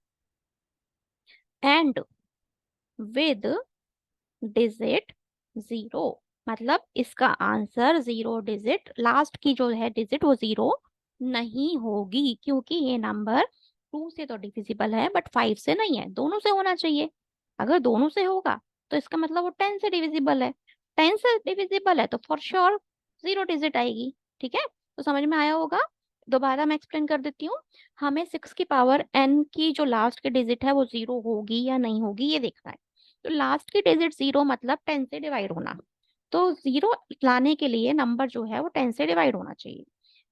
and with digit 0। मतलब इसका आंसर 0 डिजिट, लास्ट की जो है डिजिट वो 0 नहीं होगी, क्योंकि ये नंबर 2 से तो डिविजिबल है बट 5 से नहीं है, दोनों से होना चाहिए। अगर दोनों से होगा तो इसका मतलब वो 10 से डिविजिबल है। 10 से डिविजिबल है तो फॉर श्योर 0 डिजिट आएगी। ठीक है, तो समझ में आया होगा। दोबारा मैं एक्सप्लेन कर देती हूँ। हमें 6 की पावर n की जो लास्ट की डिजिट है वो 0 होगी या नहीं होगी ये देखना है। तो लास्ट की डिजिट 0 मतलब 10 से डिवाइड होना। तो 0 लाने के लिए नंबर जो है वो 10 से डिवाइड होना चाहिए।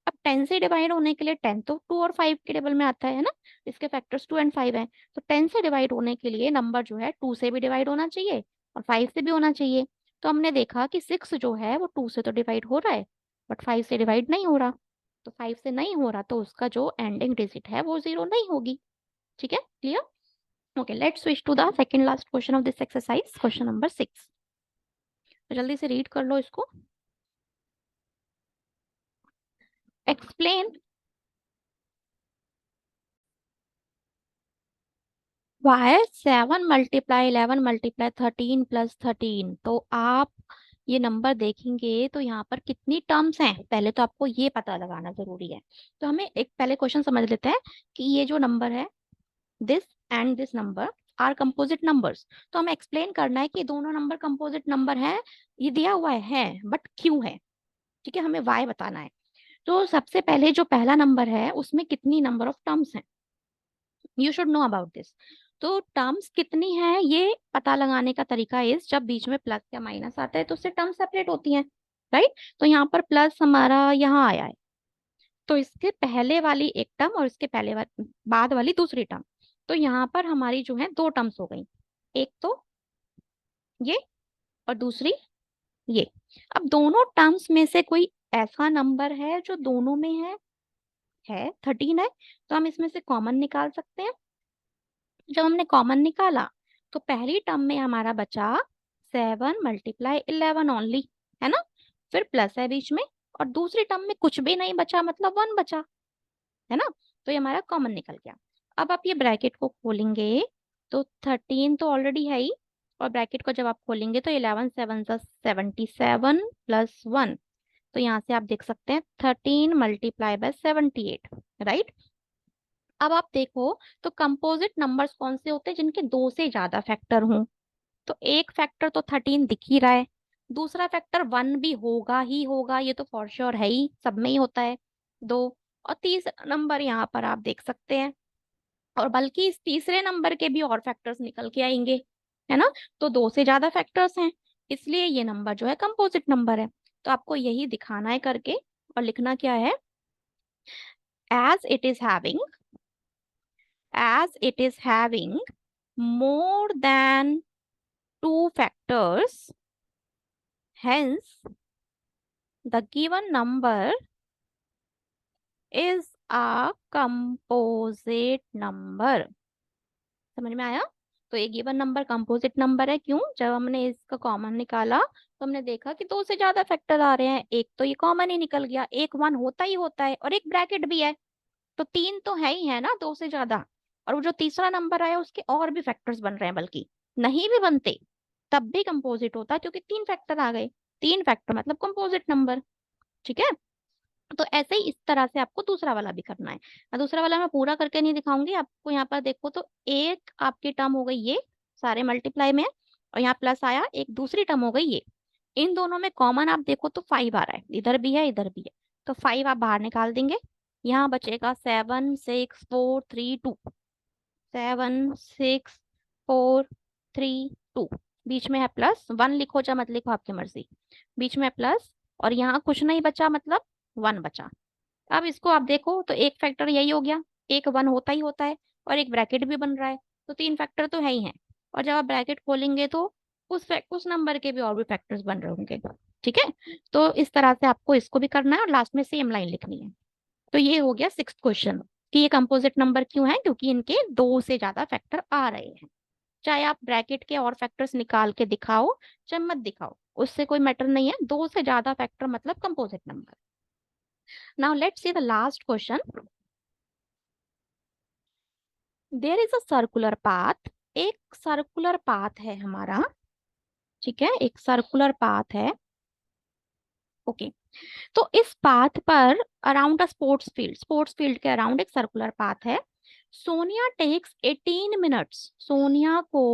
अब 10 से डिवाइड होने के लिए 10 तो 2 और 5 के टेबल में आता है ना, इसके फैक्टर्स 2 एंड 5 हैं। तो 10 से डिवाइड होने के लिए नंबर जो है 2 से भी डिवाइड होना चाहिए और 5 से भी होना चाहिए। तो हमने देखा कि 6 जो है वो 2 से तो डिवाइड हो रहा है बट 5 से डिवाइड नहीं हो रहा। तो 5 से नहीं हो रहा तो उसका जो एंडिंग डिजिट है वो 0 नहीं होगी। ठीक है, clear? Okay, let's switch to the second last question of this exercise, question number 6. तो जल्दी से रीड कर लो इसको। Explain why 7 multiply 11 multiply 13 plus 13। तो आप ये नंबर देखेंगे तो यहाँ पर कितनी टर्म्स हैं, पहले तो आपको ये पता लगाना जरूरी है। तो हमें एक पहले क्वेश्चन समझ लेते हैं कि ये जो नंबर है this and this number are composite numbers. तो हमें एक्सप्लेन करना है कि दोनों नंबर कंपोजिट नंबर है, ये दिया हुआ है बट क्यों है। ठीक है, हमें वाई बताना है। तो सबसे पहले जो पहला नंबर है उसमें कितनी नंबर ऑफ टर्म्स हैं, you should know about this. तो टर्म्स कितनी है ये पता लगाने का तरीका इस, जब बीच में प्लस या माइनस आता है तो उससे टर्म सेपरेट होती हैं, राइट। तो यहाँ पर प्लस हमारा यहाँ आया है, तो इसके पहले वाली एक टर्म और इसके बाद वाली दूसरी टर्म। तो यहाँ पर हमारी जो है दो टर्म्स हो गई, एक तो ये और दूसरी ये। अब दोनों टर्म्स में से कोई ऐसा नंबर है जो दोनों में है 13 है, तो हम इसमें से कॉमन निकाल सकते हैं। जब हमने कॉमन निकाला तो पहली टर्म में हमारा बचा 7 मल्टीप्लाई 11 ओनली, है ना। फिर प्लस है बीच में और दूसरी टर्म में कुछ भी नहीं बचा मतलब 1 बचा, है ना। तो ये हमारा कॉमन निकल गया। अब आप ये ब्रैकेट को खोलेंगे तो 13 तो ऑलरेडी है ही, और ब्रैकेट को जब आप खोलेंगे तो 11 7 77 प्लस 1। तो यहाँ से आप देख सकते हैं 13 मल्टीप्लाई बाय 78, राइट। अब आप देखो तो कंपोजिट नंबर्स कौन से होते हैं जिनके दो से ज्यादा फैक्टर हों। तो एक फैक्टर तो 13 दिख ही रहा है, दूसरा फैक्टर 1 भी होगा ही होगा, ये तो फॉर श्योर है ही, सब में ही होता है दो। और तीसरा नंबर यहाँ पर आप देख सकते हैं, और बल्कि इस तीसरे नंबर के भी और फैक्टर्स निकल के आएंगे, है ना। तो दो से ज्यादा फैक्टर्स हैं, इसलिए ये नंबर जो है कंपोजिट नंबर है। तो आपको यही दिखाना है करके, और लिखना क्या है, as it is having as it is having more than two factors, hence the given number is a composite number। समझ में आया? तो ये गिवन नंबर कंपोजिट नंबर है, क्यों? जब हमने इसका कॉमन निकाला तो हमने देखा कि दो से ज्यादा फैक्टर आ रहे हैं, एक तो ये कॉमन ही निकल गया, एक 1 होता ही होता है और एक ब्रैकेट भी है, तो 3 तो है ही है ना दो से ज्यादा। और वो जो तीसरा नंबर आया उसके और भी फैक्टर्स बन रहे हैं, बल्कि नहीं भी बनते तब भी कंपोजिट होता क्योंकि 3 फैक्टर आ गए। 3 फैक्टर मतलब कंपोजिट नंबर। ठीक है, तो ऐसे ही इस तरह से आपको दूसरा वाला भी करना है। और दूसरा वाला मैं पूरा करके नहीं दिखाऊंगी आपको, यहाँ पर देखो तो एक आपकी टर्म हो गई ये, सारे मल्टीप्लाई में है, और यहाँ प्लस आया, एक दूसरी टर्म हो गई ये। इन दोनों में कॉमन आप देखो तो 5 आ रहा है, इधर भी है इधर भी है, तो 5 आप बाहर निकाल देंगे। यहाँ बचेगा 7 6 4 3 2, 7 6 4 3 2। बीच में है प्लस, 1 लिखो या मत लिखो आपकी मर्जी, बीच में प्लस, और यहाँ कुछ नहीं बचा मतलब 1 बचा। अब इसको आप देखो तो एक फैक्टर यही हो गया, एक 1 होता ही होता है और एक ब्रैकेट भी बन रहा है, तो 3 फैक्टर तो है ही हैं। और जब आप ब्रैकेट खोलेंगे तो उस नंबर के भी और भी फैक्टर्स बन रहे होंगे। ठीक है, तो इस तरह से आपको इसको भी करना है और लास्ट में सेम लाइन लिखनी है। तो ये हो गया 6th क्वेश्चन कि ये कंपोजिट नंबर क्यों है, क्योंकि इनके 2 से ज्यादा फैक्टर आ रहे हैं। चाहे आप ब्रैकेट के और फैक्टर्स निकाल के दिखाओ चाहे मत दिखाओ, उससे कोई मैटर नहीं है, 2 से ज्यादा फैक्टर मतलब composite number. Now let's see the last question. There is a circular path, एक सर्कुलर पाथ है हमारा। ठीक है, एक सर्कुलर पाथ है। ओके, तो इस पाथ पर अराउंड अ स्पोर्ट्स फील्ड के अराउंड एक सर्कुलर पाथ है। सोनिया टेक्स 18 मिनट्स, सोनिया को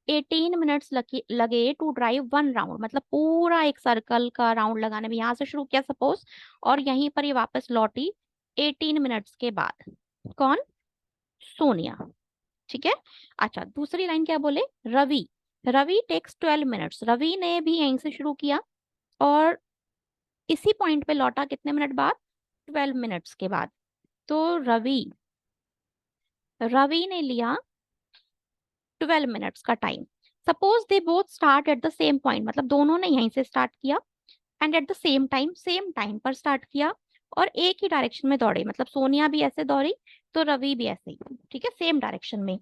18 मिनट्स लगे टू ड्राइव 1 राउंड, मतलब पूरा एक सर्कल का राउंड लगाने में, यहां से शुरू किया सपोज और यहीं पर ये वापस लौटी 18 मिनट्स के बाद। कौन? सोनिया। ठीक है, अच्छा दूसरी लाइन क्या बोले? रवि, रवि टेक्स 12 मिनट्स, रवि ने भी यहीं से शुरू किया और इसी पॉइंट पे लौटा कितने मिनट बाद? 12 मिनट्स के बाद। तो रवि रवि ने लिया 12 मिनट्स का time. Suppose they both start at the same point, मतलब दोनों ने यहीं से स्टार्ट किया and at the same time पर स्टार्ट किया और एक ही डायरेक्शन में दौड़े, मतलब सोनिया भी ऐसे दौड़ी तो रवि भी ऐसे ही। ठीक है, सेम डायरेक्शन में।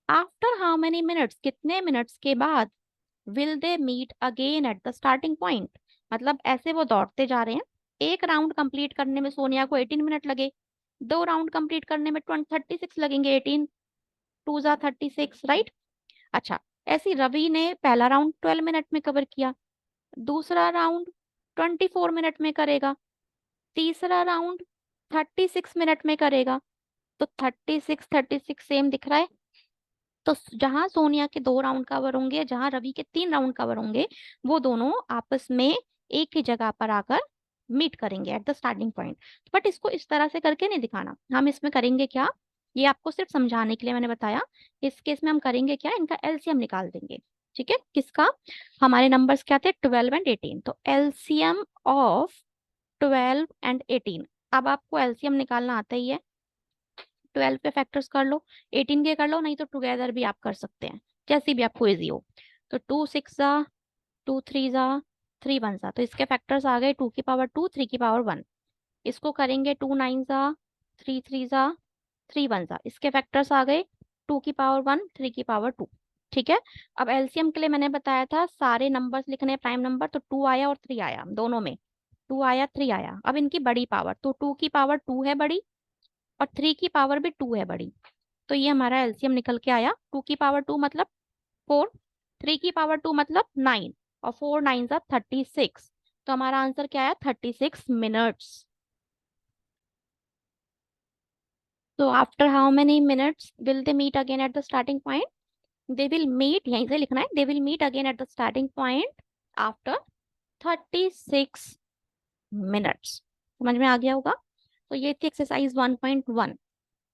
आफ्टर हाउ मेनी मिनट्स, कितने मिनट्स के बाद? Will they meet again at the starting point, मतलब ऐसे वो दौड़ते जा रहे हैं। एक राउंड कंप्लीट करने में सोनिया को 18 मिनट लगे, 2 राउंड कंप्लीट करने में 36 लगेंगे, 18 टू जा 36, राइट। अच्छा, ऐसे ही रवि ने पहला राउंड 12 मिनट में कवर किया, दूसरा राउंड 24 मिनट में करेगा, तीसरा राउंड 36 मिनट में करेगा। तो 36 सेम दिख रहा है। तो जहां सोनिया के 2 राउंड कवर होंगे, जहां रवि के 3 राउंड कवर होंगे, वो दोनों आपस में एक ही जगह पर आकर मीट करेंगे eight the starting point. But इसको इस तरह से करके नहीं दिखाना, हम इसमें करेंगे क्या, ये आपको सिर्फ समझाने के लिए मैंने बताया। इस केस में हम करेंगे क्या, इनका एलसीएम निकाल देंगे। ठीक है, किसका? हमारे नंबर्स क्या थे? 12 एंड 18, तो एलसीएम ऑफ 12 एंड 18। अब आपको एलसीएम निकालना आता ही है, 12 पे फैक्टर्स कर लो, 18 के कर लो, नहीं तो टुगेदर भी आप कर सकते हैं, जैसी भी आपको इजी हो। तो 2 6 जा, 2 3 जा, 3 1 जा, तो इसके फैक्टर्स आ गए 2 की पावर 2, 3 की पावर 1। इसको करेंगे 2 9 जा, 3 3 जा, 3 1 जा, इसके फैक्टर्स आ गए 2 की पावर 1, 3 की पावर 2। ठीक है, अब एलसीएम के लिए मैंने बताया था सारे नंबर्स लिखने प्राइम नंबर, तो 2 आया और 3 आया, दोनों में 2 आया 3 आया। अब इनकी बड़ी पावर, तो 2 की पावर 2 है बड़ी और 3 की पावर भी 2 है बड़ी, तो ये हमारा एलसीएम निकल के आया 2 की पावर 2 मतलब 4, 3 की पावर 2 मतलब 9 और 4 9 जा 36। तो हमारा आंसर क्या आया? 36 मिनट्स। तो after how many minutes will they meet again at the starting point? They will meet, यहीं से लिखना है, they will meet again at the starting point after 36 minutes. समझ में आ गया होगा। तो ये थी एक्सरसाइज 1.1।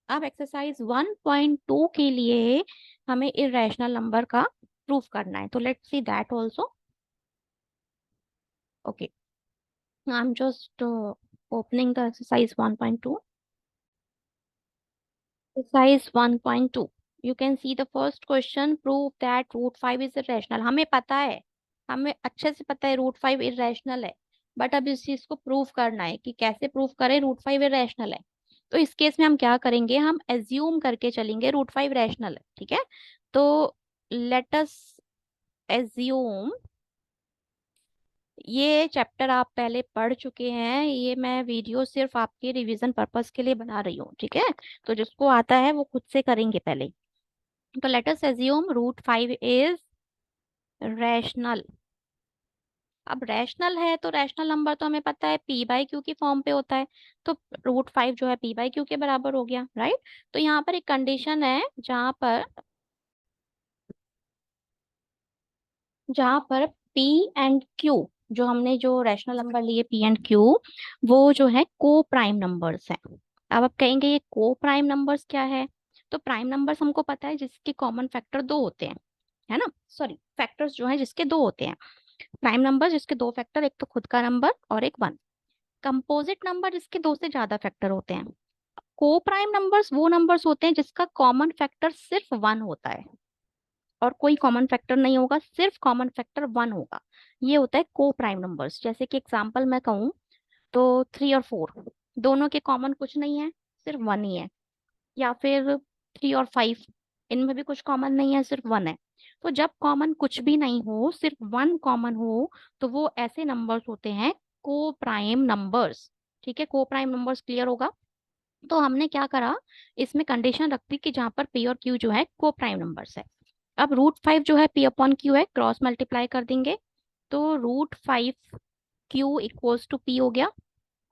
अब एक्सरसाइज 1.2 के लिए हमें इरेशनल नंबर का प्रूफ करना है, तो let's see that also. Okay, I am just opening the exercise 1.2। Exercise 1.2, you can see the first question, prove that √5 is irrational. हमें पता है, हमें अच्छे से पता है √5 इरेशनल है, बट अब इस चीज को प्रूव करना है कि कैसे प्रूव करें √5 इरेशनल है। तो इस केस में हम क्या करेंगे, हम एज्यूम करके चलेंगे √5 रैशनल है। ठीक है, तो लेट अस एज्यूम, ये चैप्टर आप पहले पढ़ चुके हैं, ये मैं वीडियो सिर्फ आपके रिवीजन पर्पस के लिए बना रही हूँ। ठीक है, तो जिसको आता है वो खुद से करेंगे पहले। तो late us assume √5 is rational. अब रैशनल है तो रैशनल नंबर तो हमें पता है p/q की फॉर्म पे होता है, तो √5 जो है p/q के बराबर हो गया, राइट। तो यहाँ पर एक कंडीशन है जहां पर P एंड Q, जो हमने जो रैशनल नंबर लिए P एंड Q, वो जो है को प्राइम नंबर्स हैं। अब आप कहेंगे ये को प्राइम नंबर्स क्या है? तो प्राइम नंबर्स हमको पता है जिसके कॉमन फैक्टर 2 होते हैं, है ना, सॉरी फैक्टर्स जो है जिसके 2 होते हैं। प्राइम नंबर जिसके 2 फैक्टर, एक तो खुद का नंबर और एक 1। कंपोजिट नंबर जिसके 2 से ज्यादा फैक्टर होते हैं। को प्राइम नंबर्स वो नंबर्स होते हैं जिसका कॉमन फैक्टर सिर्फ 1 होता है और कोई कॉमन फैक्टर नहीं होगा, सिर्फ कॉमन फैक्टर 1 होगा, ये होता है को प्राइम नंबर्स। जैसे कि एग्जांपल मैं कहूँ तो 3 और 4 दोनों के कॉमन कुछ नहीं है, सिर्फ 1 ही है। या फिर 3 और 5 इनमें भी कुछ कॉमन नहीं है, सिर्फ 1 है। तो जब कॉमन कुछ भी नहीं हो, सिर्फ 1 कॉमन हो, तो वो ऐसे नंबर्स होते हैं को प्राइम नंबर्स। ठीक है, को प्राइम नंबर्स क्लियर होगा। तो हमने क्या करा, इसमें कंडीशन रख दी कि जहां पर पी और क्यू जो है को प्राइम नंबर्स है। अब √5 जो है पी अपॉन क्यू है, क्रॉस मल्टीप्लाई कर देंगे तो √5 क्यू इक्वल्स टू पी हो गया।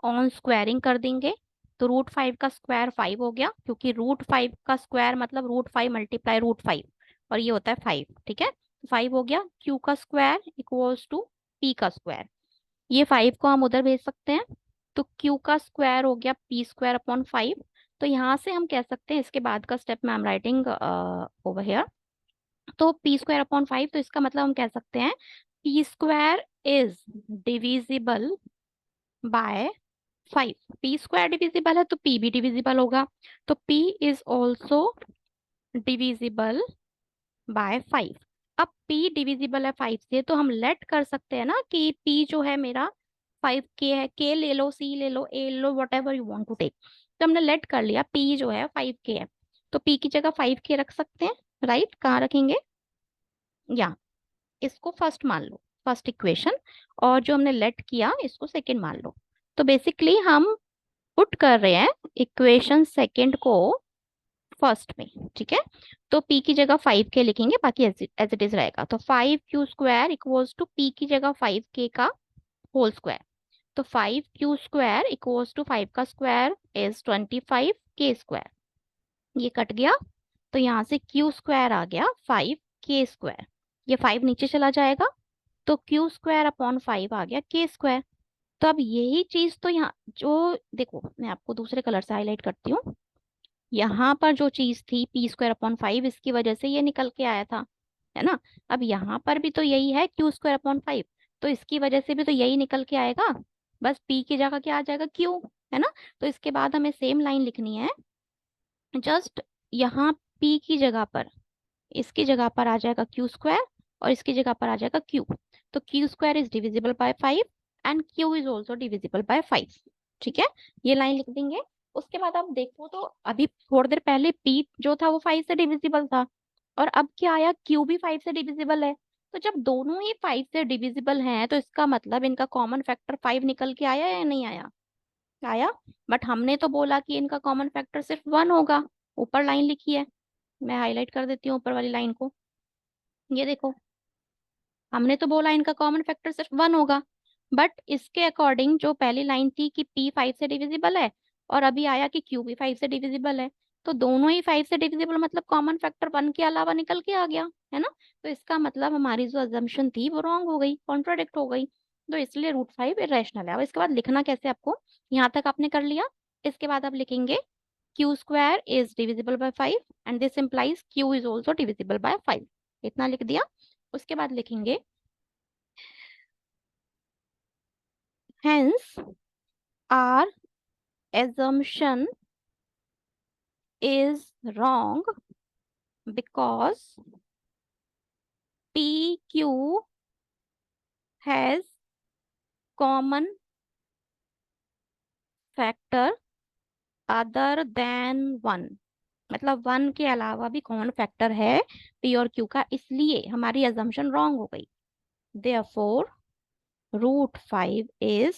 ऑन स्क्वायरिंग कर देंगे तो √5 का स्क्वायर 5 हो गया, क्योंकि √5 का स्क्वायर मतलब √5 मल्टीप्लाई √5, और ये होता है 5। ठीक है, 5 हो गया। क्यू का स्क्वायर इक्वल्स टू पी का स्क्वायर, ये 5 को हम उधर भेज सकते हैं। तो क्यू का स्क्वायर हो गया p² अपॉन 5। तो यहाँ से हम कह सकते हैं, इसके बाद का स्टेप में I am writing over here. तो p² अपॉन 5, तो इसका मतलब हम कह सकते हैं p² is divisible bye 5। p² divisible है तो p भी डिविजिबल होगा, तो p is also divisible by 5। अब p डिविजिबल है 5 से, तो हम लेट कर सकते हैं ना कि p जो है मेरा 5k है। k ले लो, c ले लो, a ले लो, whatever you want to take. तो हमने लेट कर लिया p जो है 5k है, तो p की जगह 5k रख सकते हैं। राइट, कहाँ रखेंगे, या इसको फर्स्ट मान लो, फर्स्ट इक्वेशन, और जो हमने लेट किया इसको सेकेंड मान लो। तो बेसिकली हम पुट कर रहे हैं इक्वेशन सेकेंड को फर्स्ट में। ठीक है, तो p की जगह 5k लिखेंगे, बाकी एज इट इज रहेगा। तो 5q² इक्वल्स टू p की जगह 5k का होल स्क्वायर। तो 5q² इक्वल्स टू 5 का स्क्वायर इज 25k²। ये कट गया, तो यहाँ से q² आ गया 5k²। ये 5 नीचे चला जाएगा, तो q²अपॉन 5 आ गया k²। तो अब यही चीज तो यहाँ जो देखो, मैं आपको दूसरे कलर से हाईलाइट करती हूँ। यहाँ पर जो चीज थी p² अपॉन 5, इसकी वजह से ये निकल के आया था, है ना। अब यहाँ पर भी तो यही है q² अपॉन 5, तो इसकी वजह से भी तो यही निकल के आएगा। बस p की जगह क्या आ जाएगा, q, है ना। तो इसके बाद हमें सेम लाइन लिखनी है, जस्ट यहाँ p की जगह पर, इसकी जगह पर आ जाएगा q² और इसकी जगह पर आ जाएगा q। तो q² is divisible bye 5 and q is also divisible by 5। ठीक है, ये लाइन लिख देंगे। उसके बाद आप देखो तो अभी थोड़ी देर पहले p जो था वो 5 से डिविजिबल था, और अब क्या आया, q भी 5 से डिविजिबल है। तो जब दोनों ही 5 से डिविजिबल हैं, तो इसका मतलब इनका कॉमन फैक्टर 5 निकल के आया या नहीं आया, आया। बट हमने तो बोला कि इनका कॉमन फैक्टर सिर्फ 1 होगा। ऊपर लाइन लिखी है, मैं हाईलाइट कर देती हूँ ऊपर वाली लाइन को। ये देखो, हमने तो बोला इनका कॉमन फैक्टर सिर्फ 1 होगा, बट इसके अकॉर्डिंग जो पहली लाइन थी कि p 5 से डिविजिबल है, और अभी आया कि q भी 5 से डिविजिबल है, तो दोनों ही 5 से डिविजिबल मतलब कॉमन फैक्टर 1 के अलावा निकल के आ गया, है ना। तो इसका मतलब हमारी जो अजम्पशन थी वो रॉन्ग हो गई, कॉन्ट्राडिक्ट हो गई। तो इसलिए √5 इरेशनल है। अब इसके बाद लिखना कैसे आपको, यहाँ तक आपने कर लिया। इसके बाद आप लिखेंगे q² is divisible bye 5 and this implies q is also divisible by 5। इतना लिख दिया। उसके बाद लिखेंगे hence our assumption is wrong because PQ has common factor other than 1। मतलब 1 के अलावा भी कॉमन फैक्टर है P और Q का, इसलिए हमारी assumption wrong हो गई। Therefore √5 is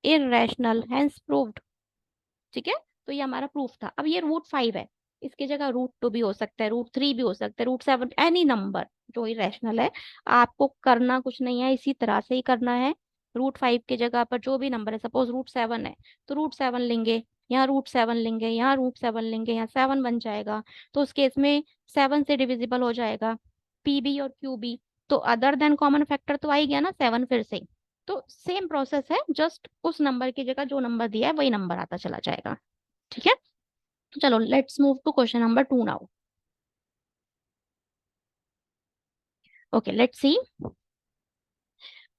irrational, hence proved। ठीक है, तो ये हमारा प्रूफ था। अब ये √5 है, इसकी जगह √2 भी हो सकता है, √3 भी हो सकता है, √7, एनी नंबर जो इरेशनल है। आपको करना कुछ नहीं है, इसी तरह से ही करना है। √5 की जगह पर जो भी नंबर है, सपोज √7 है तो √7 लेंगे, यहाँ √7 लेंगे, यहाँ √7 लेंगे, यहाँ 7 बन जाएगा। तो उस केस में 7 से डिविजिबल हो जाएगा पी भी और क्यू भी। तो अदर देन कॉमन फैक्टर तो आ ही गया ना 7 फिर से। तो सेम प्रोसेस है, जस्ट उस नंबर की जगह जो नंबर दिया है वही नंबर आता चला जाएगा। ठीक है, तो चलो let's move to question number 2 now. Okay, let's see.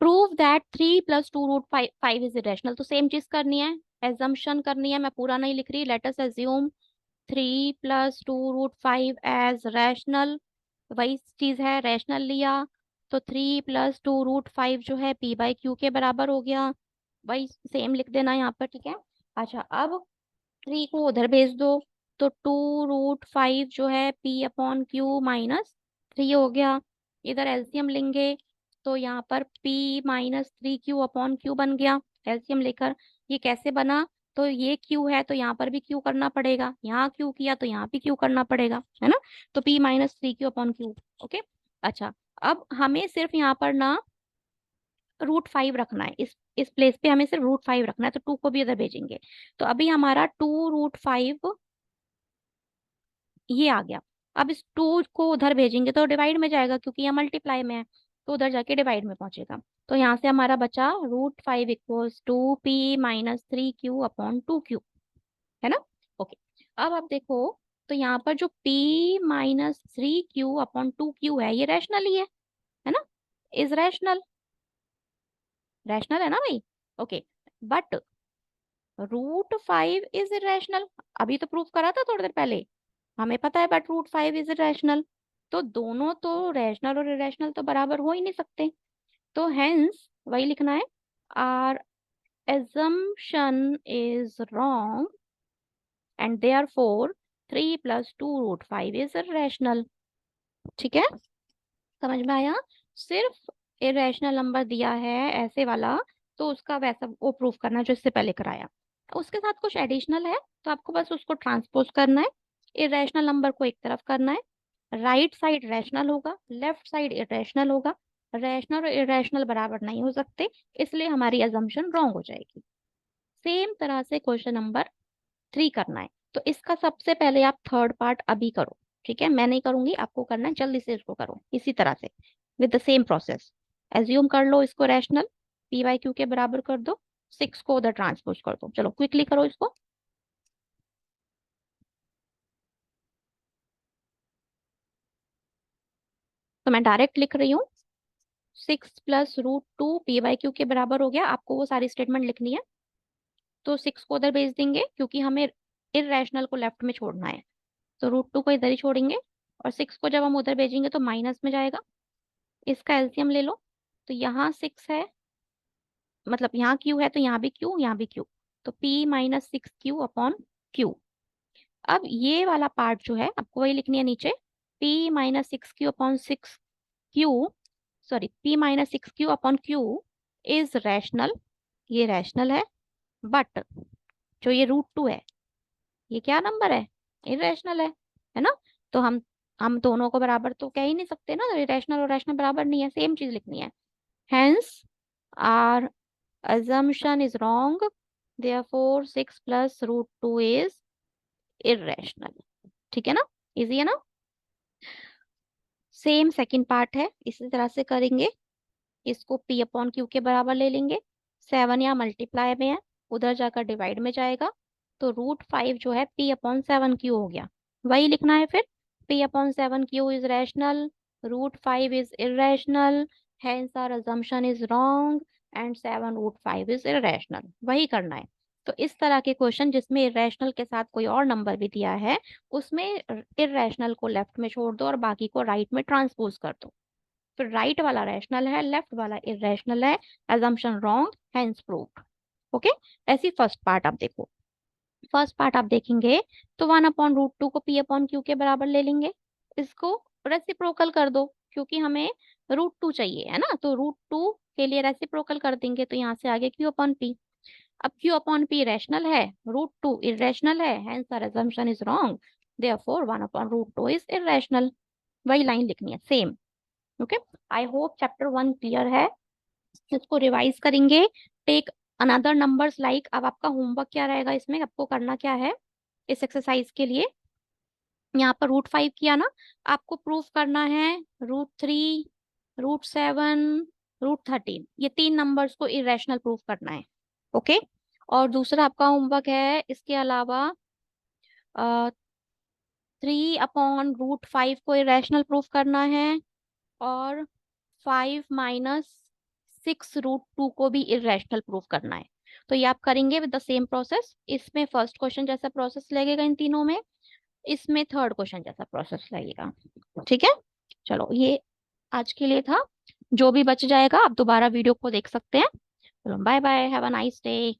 Prove that 3 + 2 √5 is irrational. तो सेम चीज करनी है, एजम्पशन करनी है, मैं पूरा नहीं लिख रही। Let us assume 3 + 2√5 as rational, वही चीज है, रैशनल लिया तो 3 + 2√5 जो है p/q के बराबर हो गया। वही सेम लिख देना यहाँ पर, ठीक है। अच्छा, अब 3 को उधर भेज दो, तो 2√5 जो है p/q - 3 हो गया। इधर एलसीएम लेंगे तो यहाँ पर p - 3q/q बन गया एलसीएम लेकर। ये कैसे बना? तो ये q है तो यहाँ पर भी q करना पड़ेगा, यहाँ q किया तो यहाँ भी q करना पड़ेगा, है ना। तो p - 3q/q। ओके। अच्छा, अब हमें सिर्फ यहाँ पर ना √5 रखना है, इस प्लेस पे हमें सिर्फ √5 रखना है, तो 2 को भी इधर भेजेंगे। तो अभी हमारा 2√5 ये आ गया। अब इस 2 को उधर भेजेंगे तो डिवाइड में जाएगा, क्योंकि ये मल्टीप्लाई में है, तो उधर जाके डिवाइड में पहुंचेगा। तो यहाँ से हमारा बचा √5 = p - 3q/2q, है ना। ओके। अब आप देखो, तो यहाँ पर जो p - 3q/2q है ये रैशनल ही है ना, इज रैशनल, रैशनल है ना भाई। Okay, but √5 is irrational. अभी तो प्रूफ करा था थोड़ी देर पहले, हमें पता है, बट √5 इज इरेशनल। तो दोनों तो रैशनल और इरेशनल तो बराबर हो ही नहीं सकते, तो हेंस वही लिखना है, are assumption is wrong and therefore 3 + 2√5 is irrational। ठीक है, समझ में आया। सिर्फ इरेशनल नंबर दिया है ऐसे वाला, तो उसका वैसा वो प्रूफ करना जो इससे पहले कराया। उसके साथ कुछ एडिशनल है, तो आपको बस उसको ट्रांसपोज करना है। इरेशनल नंबर को एक तरफ करना है, राइट साइड रैशनल होगा, लेफ्ट साइड इरेशनल होगा। रैशनल और इरेशनल बराबर नहीं हो सकते, इसलिए हमारी अजम्पशन रॉन्ग हो जाएगी। सेम तरह से क्वेश्चन नंबर 3 करना है। तो इसका सबसे पहले आप थर्ड पार्ट अभी करो, ठीक है, मैं नहीं करूंगी, आपको करना है, जल्दी से इसको करो इसी तरह से with the same process. Assume कर लो इसको रैशनल, p/q के बराबर कर दो, 6 को उधर ट्रांसपोज कर दो। चलो क्विकली करो इसको। तो मैं डायरेक्ट लिख रही हूँ, 6 + √2 p/q के बराबर हो गया। आपको वो सारी स्टेटमेंट लिखनी है, तो 6 को उधर भेज देंगे क्योंकि हमें इरेशनल को लेफ्ट में छोड़ना है, तो √2 को इधर ही छोड़ेंगे, और 6 को जब हम उधर भेजेंगे तो माइनस में जाएगा। इसका एलसीएम ले लो, तो यहाँ 6 है, मतलब यहाँ क्यू है तो यहाँ भी क्यू, यहाँ भी क्यू, तो p - 6q/q। अब ये वाला पार्ट जो है आपको वही लिखनी है नीचे, p - 6q/6q, sorry p - 6q/q is rational, ये रैशनल है, बट जो ये √2 है ये क्या नंबर है, इरेशनल है ना। तो हम दोनों को बराबर तो कह ही नहीं सकते ना, इरेशनल और रैशनल बराबर नहीं है, सेम चीज लिखनी है। Hence our assumption is wrong, therefore 6 + √2 is irrational। ठीक है ना, इजी है ना। सेम सेकंड पार्ट है, इसी तरह से करेंगे। इसको p/q के बराबर ले लेंगे, 7 यहाँ मल्टीप्लाई में है, उधर जाकर डिवाइड में जाएगा, तो √5 जो है p/7q हो गया। वही लिखना है फिर, p/7q is rational, √5 is irrational, hence our assumption is wrong and 7 √5 is irrational। वही करना है। तो इस तरह के क्वेश्चन जिसमें इरेशनल के साथ कोई और नंबर भी दिया है, उसमें इरेशनल को लेफ्ट में छोड़ दो और बाकी को राइट में ट्रांसपोज कर दो। फिर राइट वाला रैशनल है, लेफ्ट वाला इरेशनल है, assumption wrong, hence proved. Okay. ऐसी फर्स्ट पार्ट आप देखो। फर्स्ट पार्ट आप देखेंगे तो 1/√2 को p/q के बराबर ले लेंगे, इसको रेसिप्रोकल कर दो, क्योंकि हमें √2 चाहिए है ना, तो √2 के लिए रेसिप्रोकल कर देंगे, तो यहाँ से आगे q/p। अब q/p रैशनल है, √2 इरेशनल है, hence our assumption is wrong, therefore 1/√2 is irrational. वही लाइन लिखनी है same. Okay, I hope chapter 1 clear है। इसको रिवाइज करेंगे, टेक अनदर नंबर्स लाइक। अब आपका होमवर्क क्या रहेगा, इसमें आपको करना क्या है इस एक्सरसाइज के लिए, यहाँ पर √5 किया ना, आपको प्रूफ करना है √3, √7, √13, ये 3 नंबर्स को इरेशनल प्रूफ करना है। ओके। और दूसरा आपका होमवर्क है इसके अलावा 3/√5 को इरेशनल प्रूफ करना है, और 5 - 6 √2 को भी इरेशनल प्रूफ करना है। तो ये आप करेंगे विद द सेम प्रोसेस। इसमें फर्स्ट क्वेश्चन जैसा प्रोसेस लगेगा इन तीनों में, इसमें थर्ड क्वेश्चन जैसा प्रोसेस लगेगा। ठीक है, चलो ये आज के लिए था। जो भी बच जाएगा आप दोबारा वीडियो को देख सकते हैं। चलो bye bye, have a nice day.